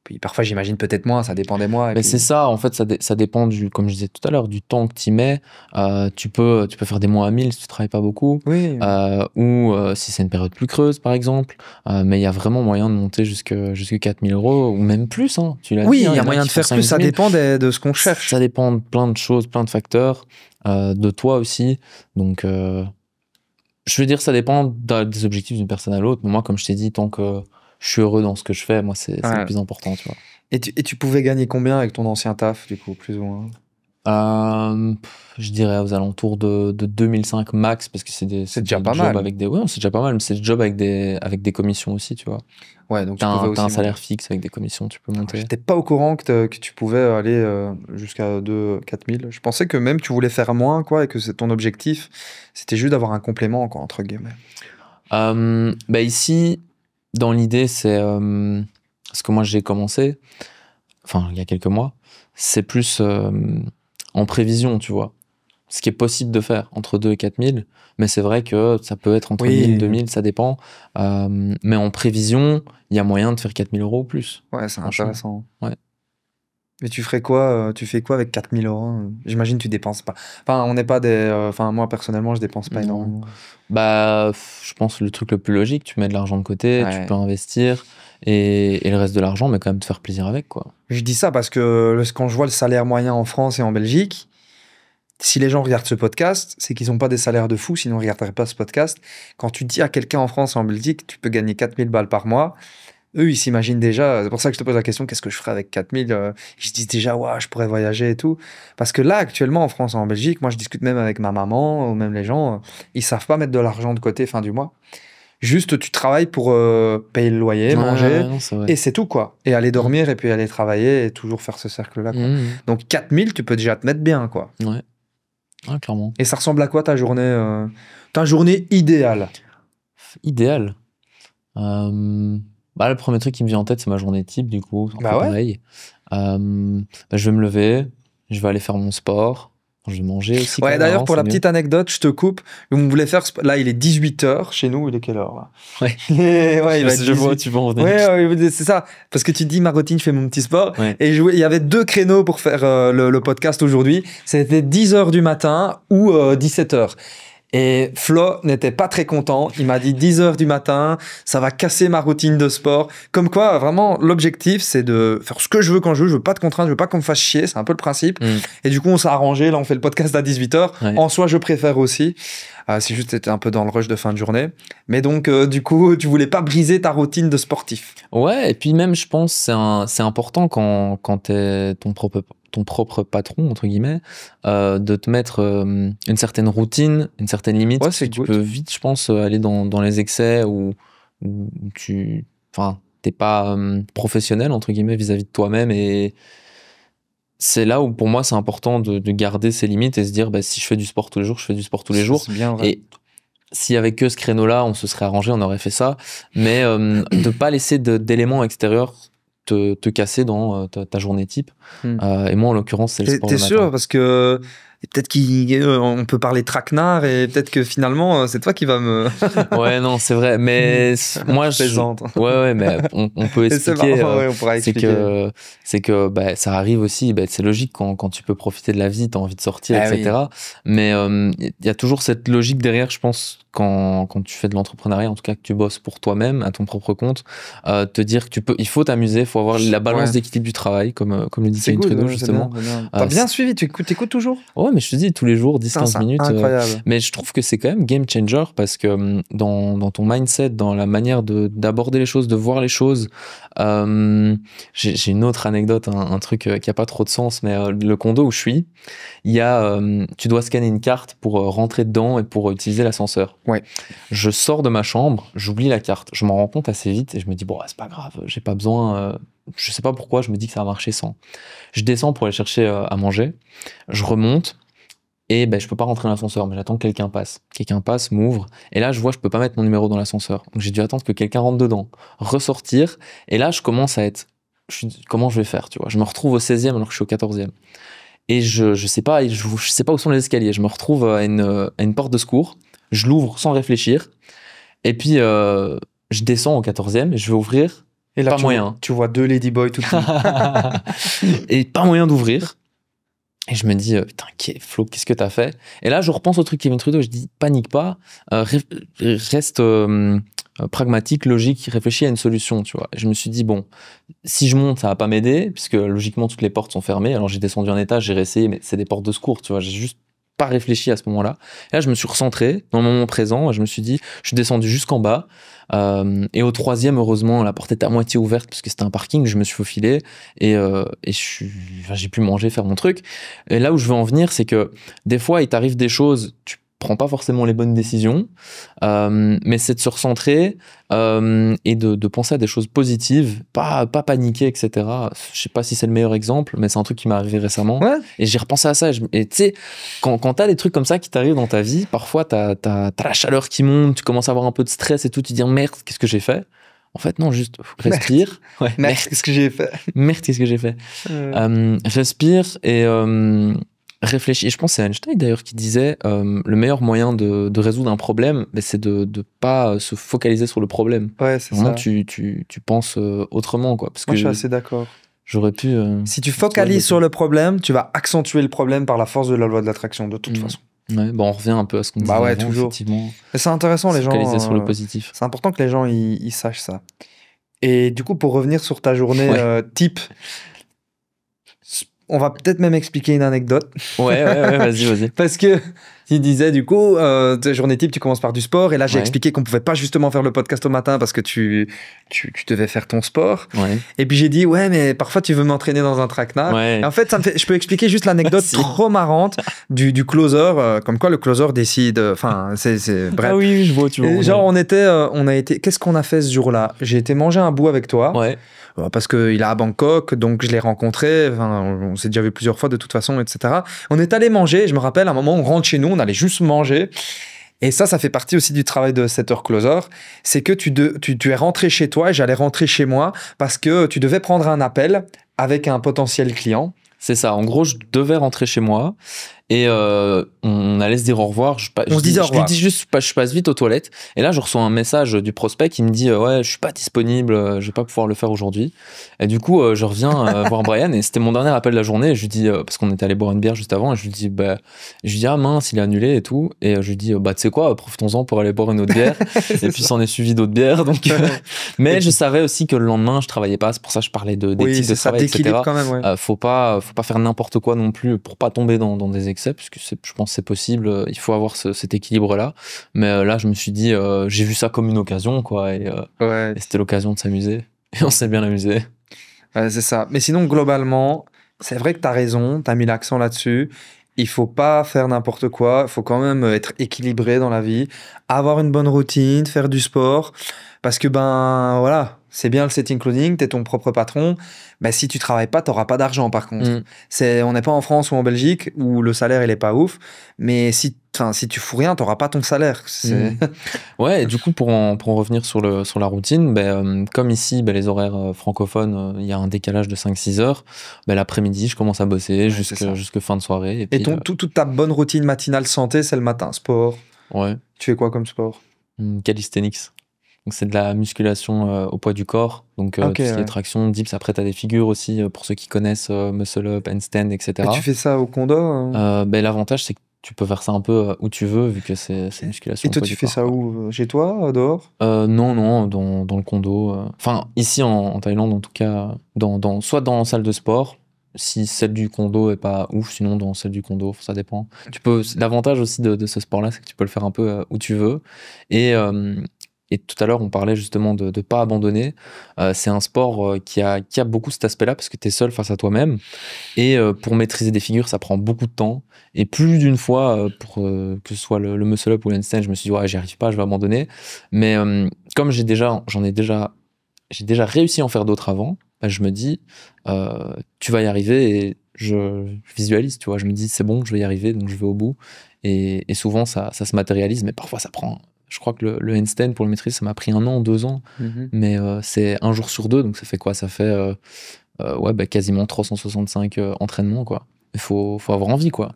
Puis parfois, j'imagine peut-être moins, ça dépend des mois. Et Mais puis... c'est ça, en fait, ça dépend comme je disais tout à l'heure, du temps que tu y mets. Tu peux faire des mois à 1000 si tu travailles pas beaucoup, Oui, ou si c'est une période plus creuse, par exemple. Mais il y a vraiment moyen de monter jusque 4000 euros, ou même plus, hein, tu l'as oui, dit. il Hein, y a en moyen qui de font faire plus, 5 ça 000. dépend de ce qu'on cherche. Ça dépend de plein de choses, plein de facteurs, de toi aussi. Donc, je veux dire, ça dépend des objectifs d'une personne à l'autre. Mais moi, comme je t'ai dit, tant que je suis heureux dans ce que je fais, moi, c'est le Ouais. plus important, tu vois. Et tu pouvais gagner combien avec ton ancien taf, du coup, plus ou moins? Je dirais aux alentours de 2005 max, parce que c'est déjà des pas jobs mal. avec des... Ouais, c'est déjà pas mal, mais c'est des jobs avec des commissions aussi, tu vois. Ouais, donc tu T'as pouvais un aussi salaire monter. fixe avec des commissions, tu peux monter. J'étais pas au courant que tu pouvais aller jusqu'à 2 4 000. Je pensais que même tu voulais faire moins, quoi, et que c'est ton objectif, c'était juste d'avoir un complément, quoi, entre guillemets. Bah ici, dans l'idée, c'est... ce que moi j'ai commencé, enfin, il y a quelques mois, c'est plus en prévision, tu vois. Ce qui est possible de faire entre 2 et 4 000, mais c'est vrai que ça peut être entre Oui. 1000, 2000, ça dépend. Mais en prévision, il y a moyen de faire 4000 euros ou plus. Ouais, c'est Franchement. intéressant. Ouais. Mais tu ferais quoi, tu fais quoi avec 4 000 euros? J'imagine que tu dépenses pas. Enfin, on n'est pas des. Enfin, moi personnellement, je dépense pas Non. énormément. Bah, je pense que le truc le plus logique, tu mets de l'argent de côté, Ouais. tu peux investir, et le reste de l'argent, mais quand même te faire plaisir avec, quoi. Je dis ça parce que quand je vois le salaire moyen en France et en Belgique, si les gens regardent ce podcast, c'est qu'ils n'ont pas des salaires de fou, sinon ils ne regarderaient pas ce podcast. Quand tu dis à quelqu'un en France et en Belgique, tu peux gagner 4 000 balles par mois, eux, ils s'imaginent déjà, c'est pour ça que je te pose la question, qu'est-ce que je ferais avec 4 000 Ils se disent déjà, ouais, je pourrais voyager et tout. Parce que là, actuellement, en France et en Belgique, moi, je discute même avec ma maman, ou même les gens, ils savent pas mettre de l'argent de côté fin du mois. Juste, tu travailles pour payer le loyer, manger, Ouais, non, c'est vrai. et c'est tout, quoi. Et aller dormir, et puis aller travailler, et toujours faire ce cercle-là, quoi. Donc 4 000, tu peux déjà te mettre bien, quoi. Ouais. Ouais, clairement. Et ça ressemble à quoi ta journée idéale? Idéal. Bah, le premier truc qui me vient en tête, c'est ma journée type, du coup. Un Bah peu ouais. pareil. Bah, je vais me lever, je vais aller faire mon sport, je vais manger aussi. Ouais, d'ailleurs, pour la petite anecdote, je te coupe. On voulait faire. Là, il est 18h. Chez nous, il est quelle heure, là? Ouais. Ouais, il va être Je vois, 18. tu vas en venir. Ouais, c'est ça. Parce que tu dis ma routine, je fais mon petit sport. Ouais. Et il y avait 2 créneaux pour faire le podcast aujourd'hui. C'était 10h du matin ou 17h. Et Flo n'était pas très content. Il m'a dit 10h du matin, ça va casser ma routine de sport. Comme quoi, vraiment, l'objectif, c'est de faire ce que je veux quand je veux. Je veux pas de contraintes, je veux pas qu'on me fasse chier. C'est un peu le principe. Et du coup, on s'est arrangé. Là, on fait le podcast à 18h. Ouais. En soi, je préfère aussi. C'est juste, c'était un peu dans le rush de fin de journée. Mais donc, du coup, tu voulais pas briser ta routine de sportif. Ouais, et puis même, je pense, c'est important quand t'es ton propre patron, entre guillemets, de te mettre une certaine routine, une certaine limite. Ouais, Parce que c'est tu good. peux vite, je pense, aller dans les excès où t'es pas professionnel, entre guillemets, vis-à-vis de toi-même. Et c'est là où, pour moi, c'est important de garder ses limites et se dire, bah, si je fais du sport tous les jours, je fais du sport tous les jours. C'est bien vrai. Et s'il y avait que ce créneau-là, on se serait arrangé, on aurait fait ça. Mais de pas laisser d'éléments extérieurs te casser dans ta journée type. Et moi, en l'occurrence, c'est le sport. T'es sûr? Parce que peut-être qu'on peut parler traquenard et peut-être que finalement, c'est toi qui vas me... Ouais, non, c'est vrai. Mais moi, je plaisante. Ouais, mais on peut expliquer. Ouais, on pourra expliquer. C'est que bah, ça arrive aussi. Bah, c'est logique quand tu peux profiter de la vie, t'as envie de sortir, etc. Oui. Mais il y a toujours cette logique derrière, je pense, quand tu fais de l'entrepreneuriat, en tout cas que tu bosses pour toi-même, à ton propre compte, te dire que il faut t'amuser, il faut avoir la balance d'équilibre du travail, comme le dit Céline Trudeau, justement. T'as bien suivi, tu écoutes toujours? Ouais, mais je te dis, tous les jours, 10-15 minutes. Incroyable. Mais je trouve que c'est quand même game changer parce que dans ton mindset, dans la manière d'aborder les choses, de voir les choses, j'ai une autre anecdote, un truc qui a pas trop de sens, mais le condo où je suis, il y a, tu dois scanner une carte pour rentrer dedans et pour utiliser l'ascenseur. Ouais. Je sors de ma chambre, j'oublie la carte, je m'en rends compte assez vite et je me dis, bon, c'est pas grave, j'ai pas besoin je sais pas pourquoi, je me dis que ça va marcher sans. Je descends pour aller chercher à manger, je remonte, et ben, je peux pas rentrer dans l'ascenseur, mais j'attends que quelqu'un passe. Quelqu'un passe, m'ouvre, et là, je vois, je peux pas mettre mon numéro dans l'ascenseur. Donc, j'ai dû attendre que quelqu'un rentre dedans, ressortir, et là, je commence à être, comment je vais faire, tu vois. Je me retrouve au 16e alors que je suis au 14e. Et je sais pas où sont les escaliers. Je me retrouve à une porte de secours, je l'ouvre sans réfléchir, et puis, je descends au 14e, et je vais ouvrir, Et là, pas moyen. Tu vois 2 ladyboys tout de suite. Et pas moyen d'ouvrir. Et je me dis, putain, Flo, qu'est-ce que t'as fait? Et là, je repense au truc Kevin Trudeau, je dis, panique pas, reste pragmatique, logique, réfléchis à une solution, tu vois. Et je me suis dit, bon, si je monte, ça va pas m'aider, puisque logiquement, toutes les portes sont fermées. Alors, j'ai descendu un étage, j'ai réessayé, mais c'est des portes de secours, tu vois. J'ai juste pas réfléchi à ce moment-là. Et là, je me suis recentré dans le moment présent. Je me suis dit, je suis descendu jusqu'en bas. Et au 3e, heureusement, la porte était à moitié ouverte parce que c'était un parking. Je me suis faufilé et j'ai pu manger, faire mon truc. Et là où je veux en venir, c'est que des fois, il t'arrive des choses, tu prends pas forcément les bonnes décisions, mais c'est de se recentrer et de penser à des choses positives, pas paniquer, etc. Je sais pas si c'est le meilleur exemple, mais c'est un truc qui m'est arrivé récemment. Ouais. Et j'ai repensé à ça. Et tu sais, quand t'as des trucs comme ça qui t'arrivent dans ta vie, parfois t'as la chaleur qui monte, tu commences à avoir un peu de stress et tout, tu te dis merde, qu'est-ce que j'ai fait? En fait, non, juste respire. Merde, ouais, merde, qu'est-ce que j'ai fait? Merde, qu'est-ce que j'ai fait? Respire et réfléchis. Et je pense que c'est Einstein d'ailleurs qui disait le meilleur moyen de résoudre un problème, c'est de pas se focaliser sur le problème. Ouais, c'est vraiment, ça. tu penses autrement, quoi. Parce Moi, que je suis assez d'accord. j'aurais pu. Si tu focalises sur le problème, tu vas accentuer le problème par la force de la loi de l'attraction, de toute façon. Ouais, bon, on revient un peu à ce qu'on disait Bah ouais, avant, toujours. effectivement. Mais c'est intéressant, les gens. Focaliser sur le positif. C'est important que les gens ils sachent ça. Et du coup, pour revenir sur ta journée type, on va peut-être même expliquer une anecdote. Ouais, vas-y. Parce que il disait du coup, ta journée type, tu commences par du sport. Et là, j'ai expliqué qu'on pouvait pas justement faire le podcast au matin parce que tu devais faire ton sport. Ouais. Et puis j'ai dit, ouais, mais parfois tu veux m'entraîner dans un traquenard. Ouais. Et en fait, je peux expliquer juste l'anecdote trop marrante du closer, comme quoi le closer décide. Enfin, c'est bref. Ah oui, je vois, tu vois. Et genre, on a été. Qu'est-ce qu'on a fait ce jour-là? J'ai été manger un bout avec toi. Ouais. Parce qu'il est à Bangkok, donc je l'ai rencontré. Enfin, on s'est déjà vu plusieurs fois de toute façon, etc. On est allé manger. Je me rappelle, à un moment, on rentre chez nous, on allait juste manger. Et ça fait partie aussi du travail de setter closer. C'est que tu es rentré chez toi et j'allais rentrer chez moi parce que tu devais prendre un appel avec un potentiel client. C'est ça. En gros, je devais rentrer chez moi et on allait se dire au revoir. Je lui dis juste, je passe vite aux toilettes. Et là, je reçois un message du prospect qui me dit ouais, je suis pas disponible, je vais pas pouvoir le faire aujourd'hui. Et du coup, je reviens voir Brian et c'était mon dernier appel de la journée. Et je lui dis parce qu'on était allé boire une bière juste avant. Et je lui dis ah mince, il est annulé et tout. Et je lui dis tu sais quoi, profitons-en pour aller boire une autre bière. Et puis s'en est suivi d'autres bières. Donc, mais je savais aussi que le lendemain, je travaillais pas. C'est pour ça que je parlais d'éthique de travail, etc. Quand même, ouais. Faut pas faire n'importe quoi non plus pour pas tomber dans des excès, puisque je pense que c'est possible. Il faut avoir cet équilibre-là. Mais là, je me suis dit, j'ai vu ça comme une occasion, quoi. Et c'était l'occasion de s'amuser. Et on s'est bien amusé. C'est ça. Mais sinon, globalement, c'est vrai que tu as raison. Tu as mis l'accent là-dessus. Il faut pas faire n'importe quoi. Il faut quand même être équilibré dans la vie. Avoir une bonne routine, faire du sport. Parce que, voilà, c'est bien le setting clothing, tu es ton propre patron. Mais si tu travailles pas, tu n'auras pas d'argent par contre. On n'est pas en France ou en Belgique où le salaire il est pas ouf. Mais si tu fous rien, tu n'auras pas ton salaire. Ouais, et du coup, pour en revenir sur la routine, comme ici, les horaires francophones, il y a un décalage de 5-6 heures. L'après-midi, je commence à bosser jusque fin de soirée. Et puis, toute ta bonne routine matinale santé, c'est le matin, sport. Ouais. Tu fais quoi comme sport? Calisthenics. Donc c'est de la musculation au poids du corps, donc tout ce qui est traction, dips. Après t'as des figures aussi pour ceux qui connaissent muscle up, handstand, etc. Et tu fais ça au condo L'avantage c'est que tu peux faire ça un peu où tu veux vu que c'est musculation. Et toi tu fais ça où? Chez toi, dehors? Non, dans le condo. Enfin ici en Thaïlande en tout cas, soit dans la salle de sport. Si celle du condo est pas ouf, sinon dans celle du condo, ça dépend. L'avantage aussi de ce sport-là, c'est que tu peux le faire un peu où tu veux. Et tout à l'heure, on parlait justement de ne pas abandonner. C'est un sport qui a beaucoup cet aspect-là parce que tu es seul face à toi-même. Et pour maîtriser des figures, ça prend beaucoup de temps. Et plus d'une fois, pour que ce soit le muscle-up ou l'handstand, je me suis dit, ouais, j'y arrive pas, je vais abandonner. Mais comme j'ai déjà réussi à en faire d'autres avant, bah, je me dis, tu vas y arriver, et je visualise, tu vois. Je me dis, c'est bon, je vais y arriver, donc je vais au bout. Et souvent, ça se matérialise, mais parfois, ça prend. Je crois que le handstand, pour le maîtriser, ça m'a pris 1 an, 2 ans. Mais c'est 1 jour sur 2, donc ça fait quoi? Ça fait ouais, bah, quasiment 365 entraînements, quoi. Il faut avoir envie, quoi.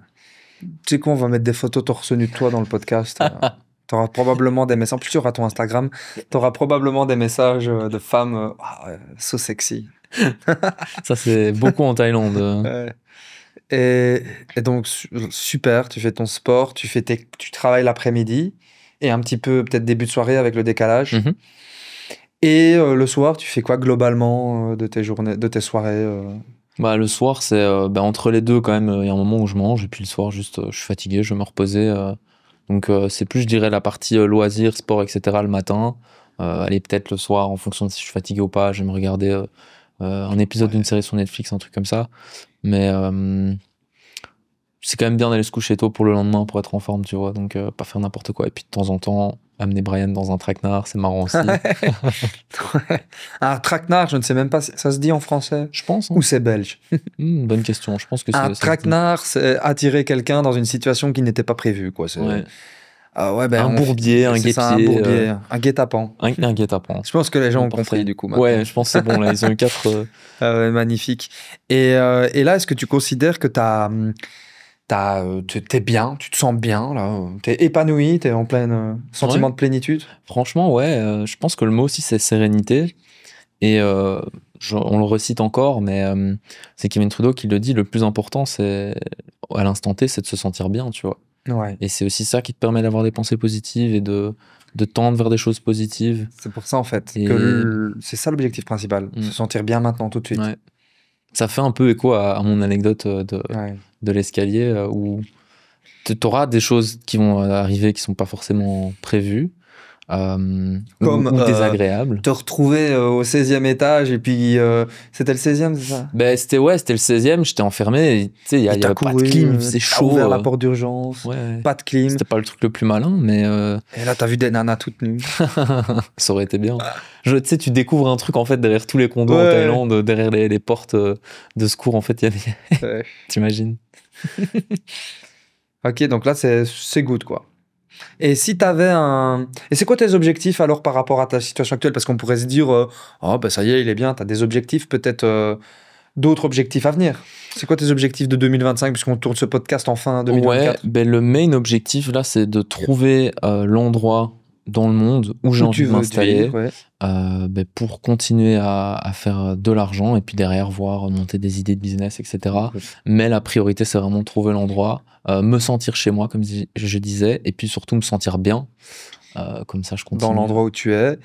Tu sais quoi, on va mettre des photos torse nu de toi dans le podcast. Tu auras probablement des messages. En plus, tu auras ton Instagram. Tu auras probablement des messages de femmes so sexy. Ça, c'est beaucoup en Thaïlande. Ouais. Et donc, super, tu fais ton sport, tu travailles l'après-midi et un petit peu, peut-être début de soirée avec le décalage. Et le soir, tu fais quoi globalement de tes journées, de tes soirées Bah, le soir, c'est entre les deux quand même. Il y a un moment où je mange, et puis le soir, juste, je suis fatigué, je vais me reposer. Donc, c'est plus, je dirais, la partie loisirs, sport, etc. le matin. Allez, peut-être le soir, en fonction de si je suis fatigué ou pas, je vais me regarder un épisode d'une série sur Netflix, un truc comme ça. Mais c'est quand même bien d'aller se coucher tôt pour le lendemain, pour être en forme, tu vois. Donc, pas faire n'importe quoi. Et puis, de temps en temps, amener Brian dans un traquenard, c'est marrant aussi. Un traquenard, je ne sais même pas si ça se dit en français. Je pense. Hein. Ou c'est belge? Bonne question. Je pense que un traquenard, c'est attirer quelqu'un dans une situation qui n'était pas prévue, quoi. Ouais. Ouais, ben, un bourbier, un guet-pied. Un bourbier, un guet-apens. Un guet-apens. Je pense que les gens ont compris, du coup. Maintenant. Ouais, je pense que c'est bon, là. Ils ont eu 4. Magnifique. Et là, est-ce que tu considères que t'es bien, tu te sens bien, là, t'es épanoui, t'es en plein sentiment de plénitude? Franchement, ouais, je pense que le mot aussi, c'est sérénité. Et on le recite encore, mais c'est Kevin Trudeau qui le dit, le plus important, c'est, à l'instant T, c'est de se sentir bien, tu vois. Ouais. Et c'est aussi ça qui te permet d'avoir des pensées positives et de tendre vers des choses positives. C'est pour ça, en fait, que c'est ça l'objectif principal, se sentir bien maintenant, tout de suite. Ouais. Ça fait un peu écho à mon anecdote de l'escalier, où tu auras des choses qui vont arriver qui sont pas forcément prévues, ou désagréables. Te retrouver au 16e étage, et puis c'était le 16e, c'est ça? Ben, c'était le 16e, j'étais enfermé, il y avait pas de clim, c'est chaud. T'as ouvert la porte d'urgence, pas de clim. C'était pas le truc le plus malin, mais... Et là, t'as vu des nanas toutes nues. Ça aurait été bien. Tu sais, tu découvres un truc, en fait, derrière tous les condos en Thaïlande, derrière les portes de secours, en fait, il y a des... T'imagines? Ok, donc là, c'est good, quoi. Et si t'avais Et c'est quoi tes objectifs, alors, par rapport à ta situation actuelle? Parce qu'on pourrait se dire, oh, ben ça y est, il est bien, t'as des objectifs, peut-être d'autres objectifs à venir. C'est quoi tes objectifs de 2025, puisqu'on tourne ce podcast en fin 2024? Ouais, ben le main objectif, là, c'est de trouver l'endroit dans le monde où j'ai envie de m'installer, pour continuer à faire de l'argent, et puis derrière voir monter des idées de business, etc. Mais la priorité, c'est vraiment trouver l'endroit, me sentir chez moi, comme je disais, et puis surtout me sentir bien. Comme ça, je continue. Dans l'endroit où tu es,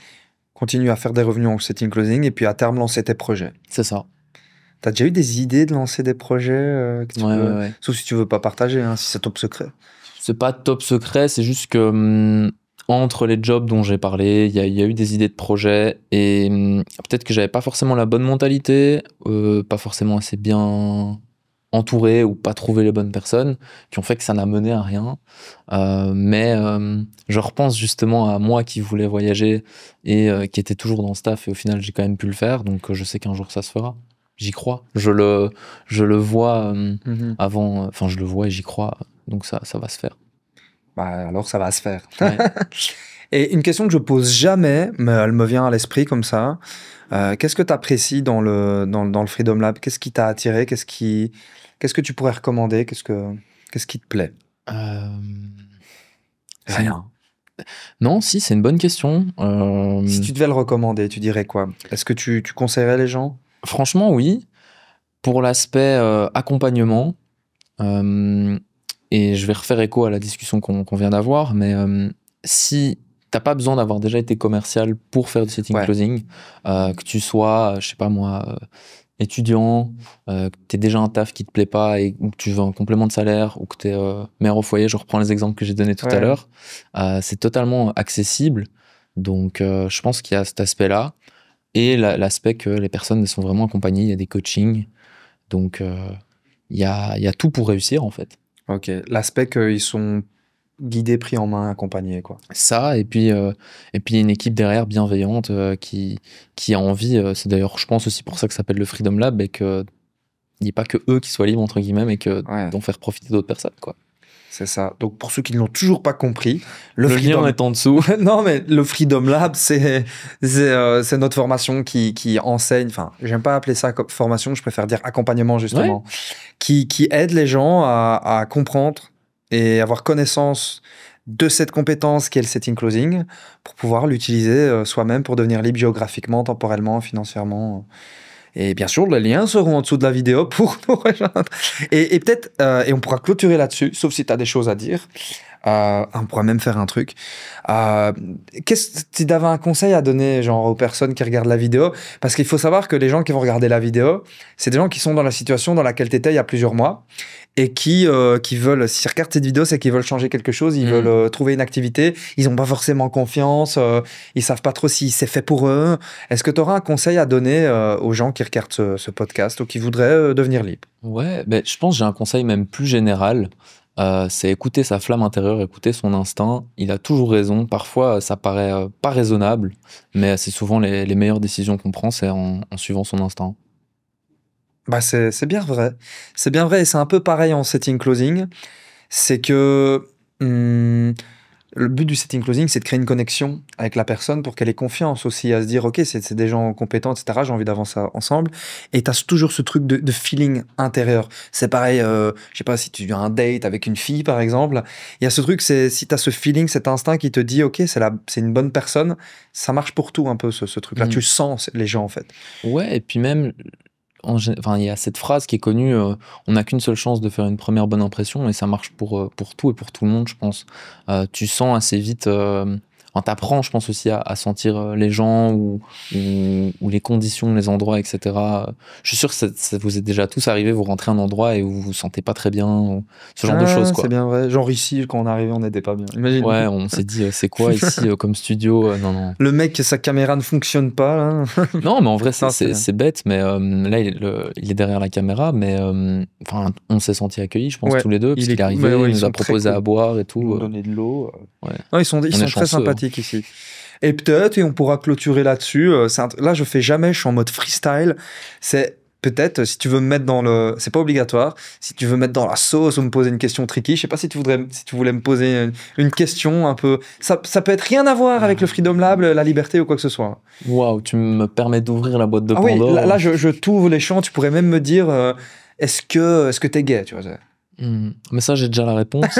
continue à faire des revenus en setting closing, et puis à terme, lancer tes projets. C'est ça. T'as déjà eu des idées de lancer des projets que tu veux... ouais. Sauf si tu veux pas partager, hein, si c'est top secret. C'est pas top secret, c'est juste que entre les jobs dont j'ai parlé, il y a eu des idées de projets, et peut-être que j'avais pas forcément la bonne mentalité, pas forcément assez bien entouré, ou pas trouvé les bonnes personnes, qui ont fait que ça n'a mené à rien. Mais je repense justement à moi qui voulais voyager et qui était toujours dans le staff, et au final j'ai quand même pu le faire, donc je sais qu'un jour ça se fera. J'y crois. Je le vois avant, enfin je le vois et j'y crois, donc ça va se faire. Bah, alors ça va se faire. Ouais. Et une question que je pose jamais, mais elle me vient à l'esprit comme ça. Qu'est-ce que tu apprécies dans le Freedom Lab? Qu'est-ce qui t'a attiré? Qu'est-ce que tu pourrais recommander? Qu'est-ce qui te plaît? Rien. Non, si, c'est une bonne question. Si tu devais le recommander, tu dirais quoi? Est-ce que tu conseillerais les gens? Franchement, oui. Pour l'aspect accompagnement, et je vais refaire écho à la discussion qu'on vient d'avoir, mais si t'as pas besoin d'avoir déjà été commercial pour faire du setting closing, que tu sois, je sais pas moi, étudiant, que t'aies déjà un taf qui te plaît pas, ou que tu veux un complément de salaire, ou que t'es mère au foyer, je reprends les exemples que j'ai donnés tout à l'heure, c'est totalement accessible. Donc je pense qu'il y a cet aspect-là, et l'aspect que les personnes sont vraiment accompagnées, il y a des coachings, donc il y a tout pour réussir, en fait. Ok, l'aspect qu'ils sont guidé, pris en main, accompagné, quoi. Ça, et puis une équipe derrière bienveillante qui a envie. C'est d'ailleurs, je pense aussi pour ça que ça s'appelle le Freedom Lab, et que il n'y ait pas que eux qui soient libres, entre guillemets, mais d'en faire profiter d'autres personnes, quoi. C'est ça. Donc, pour ceux qui ne l'ont toujours pas compris, le lien est en dessous. Non, mais le Freedom Lab, c'est notre formation qui enseigne. Enfin, j'aime pas appeler ça comme formation, je préfère dire accompagnement, justement. Ouais. Qui aide les gens à comprendre et avoir connaissance de cette compétence qu'est le setting closing pour pouvoir l'utiliser soi-même pour devenir libre géographiquement, temporellement, financièrement. Et bien sûr, les liens seront en dessous de la vidéo pour nous rejoindre. Et peut-être, et on pourra clôturer là-dessus, sauf si tu as des choses à dire. On pourra même faire un truc. Si tu avais un conseil à donner genre, aux personnes qui regardent la vidéo, parce qu'il faut savoir que les gens qui vont regarder la vidéo, c'est des gens qui sont dans la situation dans laquelle tu étais il y a plusieurs mois et qui veulent, s'ils regardent cette vidéo, c'est qu'ils veulent changer quelque chose, ils veulent trouver une activité, ils n'ont pas forcément confiance, ils savent pas trop si c'est fait pour eux. Est-ce que tu auras un conseil à donner aux gens qui regardent ce podcast ou qui voudraient devenir libres? Ouais, je pense que j'ai un conseil même plus général. C'est écouter sa flamme intérieure, écouter son instinct. Il a toujours raison. Parfois, ça paraît pas raisonnable, mais c'est souvent les meilleures décisions qu'on prend, c'est en suivant son instinct. Bah c'est bien vrai. C'est bien vrai et c'est un peu pareil en setting closing. C'est que le but du setting closing, c'est de créer une connexion avec la personne pour qu'elle ait confiance aussi à se dire, ok, c'est des gens compétents, etc. J'ai envie d'avancer ensemble. Et tu as toujours ce truc de feeling intérieur. C'est pareil, je sais pas, si tu as un date avec une fille, par exemple, il y a ce truc, c'est si tu as ce feeling, cet instinct qui te dit, ok, c'est une bonne personne, ça marche pour tout un peu, ce truc-là. Tu sens les gens, en fait. Ouais, et puis même... il y a cette phrase qui est connue, on n'a qu'une seule chance de faire une première bonne impression, et ça marche pour tout et pour tout le monde, je pense. Tu sens assez vite, t'apprends, je pense aussi à sentir les gens ou les conditions, les endroits, etc. Je suis sûr que ça vous est déjà tous arrivé, vous rentrez à un endroit et vous vous sentez pas très bien, ce genre de choses, quoi. C'est bien vrai. Genre ici, quand on est arrivé, on n'était pas bien. Imagine. Ouais, on s'est dit, c'est quoi ici comme studio? Non. Le mec, sa caméra ne fonctionne pas, là. Non, mais en vrai, c'est bête, mais là, il est derrière la caméra, mais on s'est senti accueillis, je pense, tous les deux, parce qu'il est arrivé, il nous a proposé à boire et tout. Ils nous donnaient de l'eau. Ouais. Non, ils sont très sympathiques ici. Et peut-être, et on pourra clôturer là-dessus, là je fais jamais, je suis en mode freestyle, c'est peut-être, si tu veux me mettre dans le... C'est pas obligatoire, si tu veux mettre dans la sauce ou me poser une question tricky, je sais pas si tu voulais me poser une question un peu... Ça peut être rien à voir avec le Freedom Lab, la liberté ou quoi que ce soit. Waouh, tu me permets d'ouvrir la boîte de Pandore. Oui, là je t'ouvre les champs, tu pourrais même me dire, est-ce que t'es gay, tu vois. Mais ça, j'ai déjà la réponse.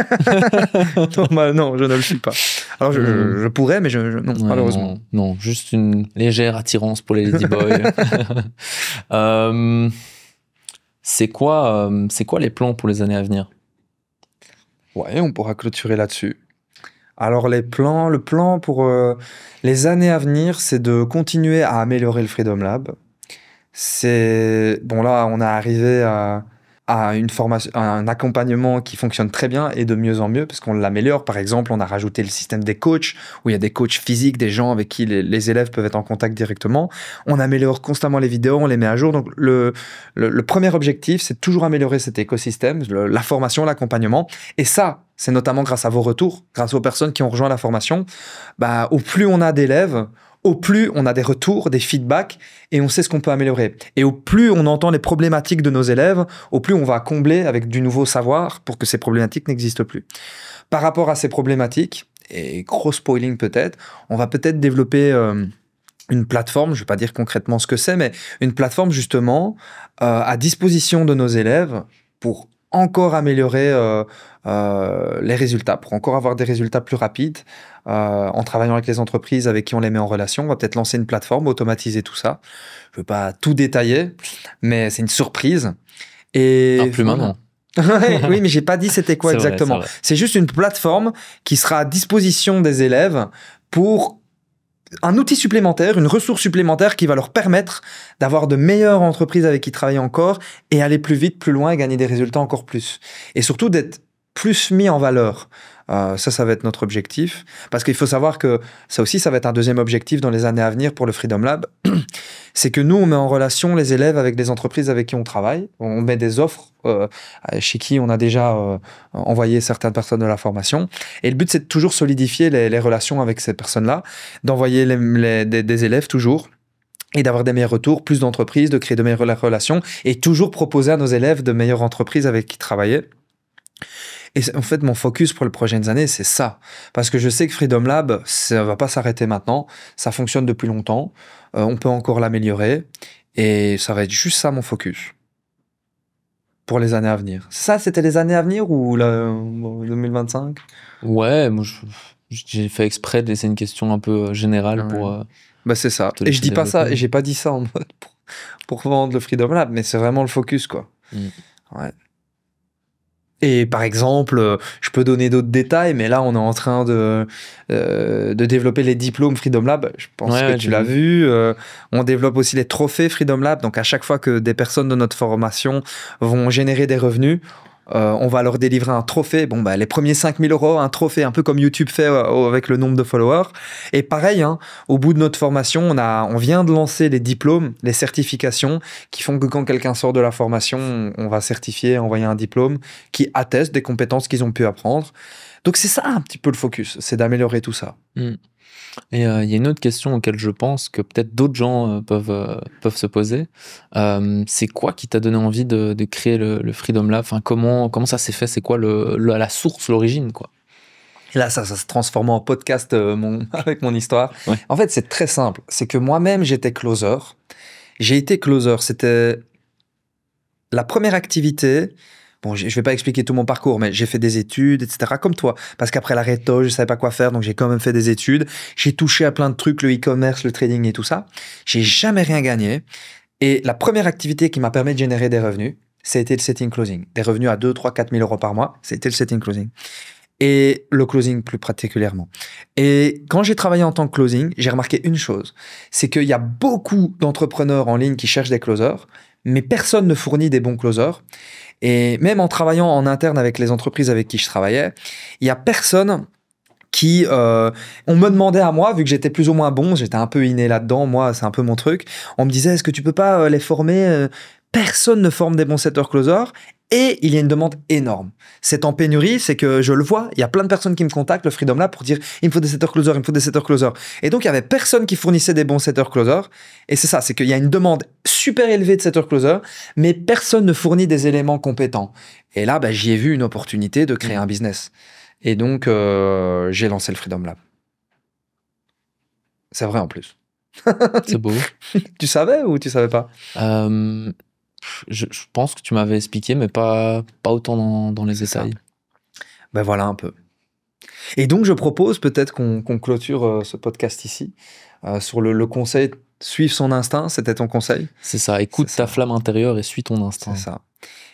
non, je ne le suis pas. Alors, je pourrais, mais non, malheureusement. Non, juste une légère attirance pour les ladyboys. C'est quoi les plans pour les années à venir? Ouais, on pourra clôturer là-dessus. Alors, le plan pour les années à venir, c'est de continuer à améliorer le Freedom Lab. Bon, là, on est arrivé à une formation, un accompagnement qui fonctionne très bien et de mieux en mieux parce qu'on l'améliore. Par exemple, on a rajouté le système des coachs où il y a des coachs physiques, des gens avec qui les élèves peuvent être en contact directement. On améliore constamment les vidéos, on les met à jour. Donc, le premier objectif, c'est de toujours améliorer cet écosystème, la formation, l'accompagnement. Et ça, c'est notamment grâce à vos retours, grâce aux personnes qui ont rejoint la formation. Au plus on a d'élèves, au plus on a des retours, des feedbacks, et on sait ce qu'on peut améliorer. Et au plus on entend les problématiques de nos élèves, au plus on va combler avec du nouveau savoir pour que ces problématiques n'existent plus. Par rapport à ces problématiques, et gros spoiling peut-être, on va peut-être développer une plateforme, je ne vais pas dire concrètement ce que c'est, mais une plateforme justement à disposition de nos élèves pour encore améliorer les résultats, pour encore avoir des résultats plus rapides, en travaillant avec les entreprises avec qui on les met en relation. On va peut-être lancer une plateforme, automatiser tout ça. Je ne veux pas tout détailler, mais c'est une surprise. Et plus maintenant. Oui, mais j'ai pas dit c'était quoi exactement. C'est juste une plateforme qui sera à disposition des élèves pour un outil supplémentaire, une ressource supplémentaire qui va leur permettre d'avoir de meilleures entreprises avec qui travailler encore et aller plus vite, plus loin et gagner des résultats encore plus. Et surtout d'être plus mis en valeur. Ça va être notre objectif. Parce qu'il faut savoir que ça aussi, ça va être un deuxième objectif dans les années à venir pour le Freedom Lab. C'est que nous, on met en relation les élèves avec des entreprises avec qui on travaille. On met des offres chez qui on a déjà envoyé certaines personnes de la formation. Et le but, c'est de toujours solidifier les relations avec ces personnes-là, d'envoyer des élèves toujours, et d'avoir des meilleurs retours, plus d'entreprises, de créer de meilleures relations, et toujours proposer à nos élèves de meilleures entreprises avec qui travailler. Et en fait, mon focus pour les prochaines années, c'est ça. Parce que je sais que Freedom Lab, ça ne va pas s'arrêter maintenant. Ça fonctionne depuis longtemps. On peut encore l'améliorer. Et ça va être juste ça, mon focus. Pour les années à venir. Ça, c'était les années à venir ou 2025? Ouais, moi, j'ai fait exprès de laisser une question un peu générale pour... c'est ça. Et je dis pas ça, et j'ai pas dit ça en mode pour vendre le Freedom Lab, mais c'est vraiment le focus, quoi. Ouais. Et par exemple, je peux donner d'autres détails, mais là, on est en train de développer les diplômes Freedom Lab. Je pense que tu l'as vu. On développe aussi les trophées Freedom Lab. Donc, à chaque fois que des personnes de notre formation vont générer des revenus, on va leur délivrer un trophée. Bon, les premiers 5 000 €, un trophée, un peu comme YouTube fait avec le nombre de followers. Et pareil, au bout de notre formation, on vient de lancer les diplômes, les certifications qui font que quand quelqu'un sort de la formation, on va certifier, envoyer un diplôme qui atteste des compétences qu'ils ont pu apprendre. Donc, c'est ça un petit peu le focus, c'est d'améliorer tout ça. Et il y a une autre question auquel je pense que peut-être d'autres gens peuvent se poser. C'est quoi qui t'a donné envie de créer le Freedom Lab? Enfin, comment ça s'est fait? C'est quoi la source, l'origine, quoi? Et là, ça se transforme en podcast avec mon histoire. Ouais. En fait, c'est très simple. C'est que moi-même, j'étais closer. J'ai été closer. C'était la première activité. Bon, je ne vais pas expliquer tout mon parcours, mais j'ai fait des études, etc. Comme toi. Parce qu'après la réto, je ne savais pas quoi faire, donc j'ai quand même fait des études. J'ai touché à plein de trucs, le e-commerce, le trading et tout ça. J'ai jamais rien gagné. Et la première activité qui m'a permis de générer des revenus, c'était le setting closing. Des revenus à 2, 3, 4 000 € par mois, c'était le setting closing. Et le closing plus particulièrement. Et quand j'ai travaillé en tant que closing, j'ai remarqué une chose. C'est qu'il y a beaucoup d'entrepreneurs en ligne qui cherchent des closers, mais personne ne fournit des bons closers. Et même en travaillant en interne avec les entreprises avec qui je travaillais, il n'y a personne qui... on me demandait à moi, vu que j'étais plus ou moins bon, j'étais un peu inné là-dedans, moi, c'est un peu mon truc, on me disait, est-ce que tu peux pas les former? Personne ne forme des bons setters-closers. Et il y a une demande énorme. C'est en pénurie, c'est que je le vois, il y a plein de personnes qui me contactent, le Freedom Lab, pour dire il me faut des setters-closers, il me faut des setters-closers. Et donc, il y avait personne qui fournissait des bons setters-closers. Et c'est ça, c'est qu'il y a une demande super élevée de setters-closers, mais personne ne fournit des éléments compétents. Et là, j'y ai vu une opportunité de créer un business. Et donc, j'ai lancé le Freedom Lab. C'est vrai en plus. C'est beau. Tu savais ou tu savais pas? Je pense que tu m'avais expliqué, mais pas autant dans les détails. Voilà un peu. Et donc, je propose peut-être qu'on clôture ce podcast ici sur le conseil « Suivre son instinct », c'était ton conseil? C'est ça, écoute ta flamme intérieure et suis ton instinct. C'est ça.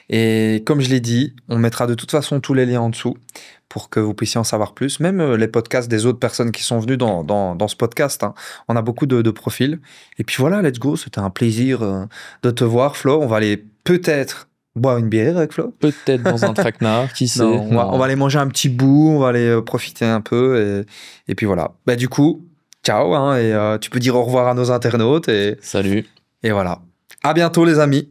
Et comme je l'ai dit, on mettra de toute façon tous les liens en dessous pour que vous puissiez en savoir plus. Même les podcasts des autres personnes qui sont venues dans ce podcast. On a beaucoup de profils. Et puis voilà, let's go. C'était un plaisir de te voir, Flo. On va aller peut-être boire une bière avec Flo. Peut-être dans un traquenard, qui sait. On va aller manger un petit bout, on va aller profiter un peu. Et puis voilà. Du coup, ciao. Et tu peux dire au revoir à nos internautes. Salut. Et voilà. À bientôt les amis.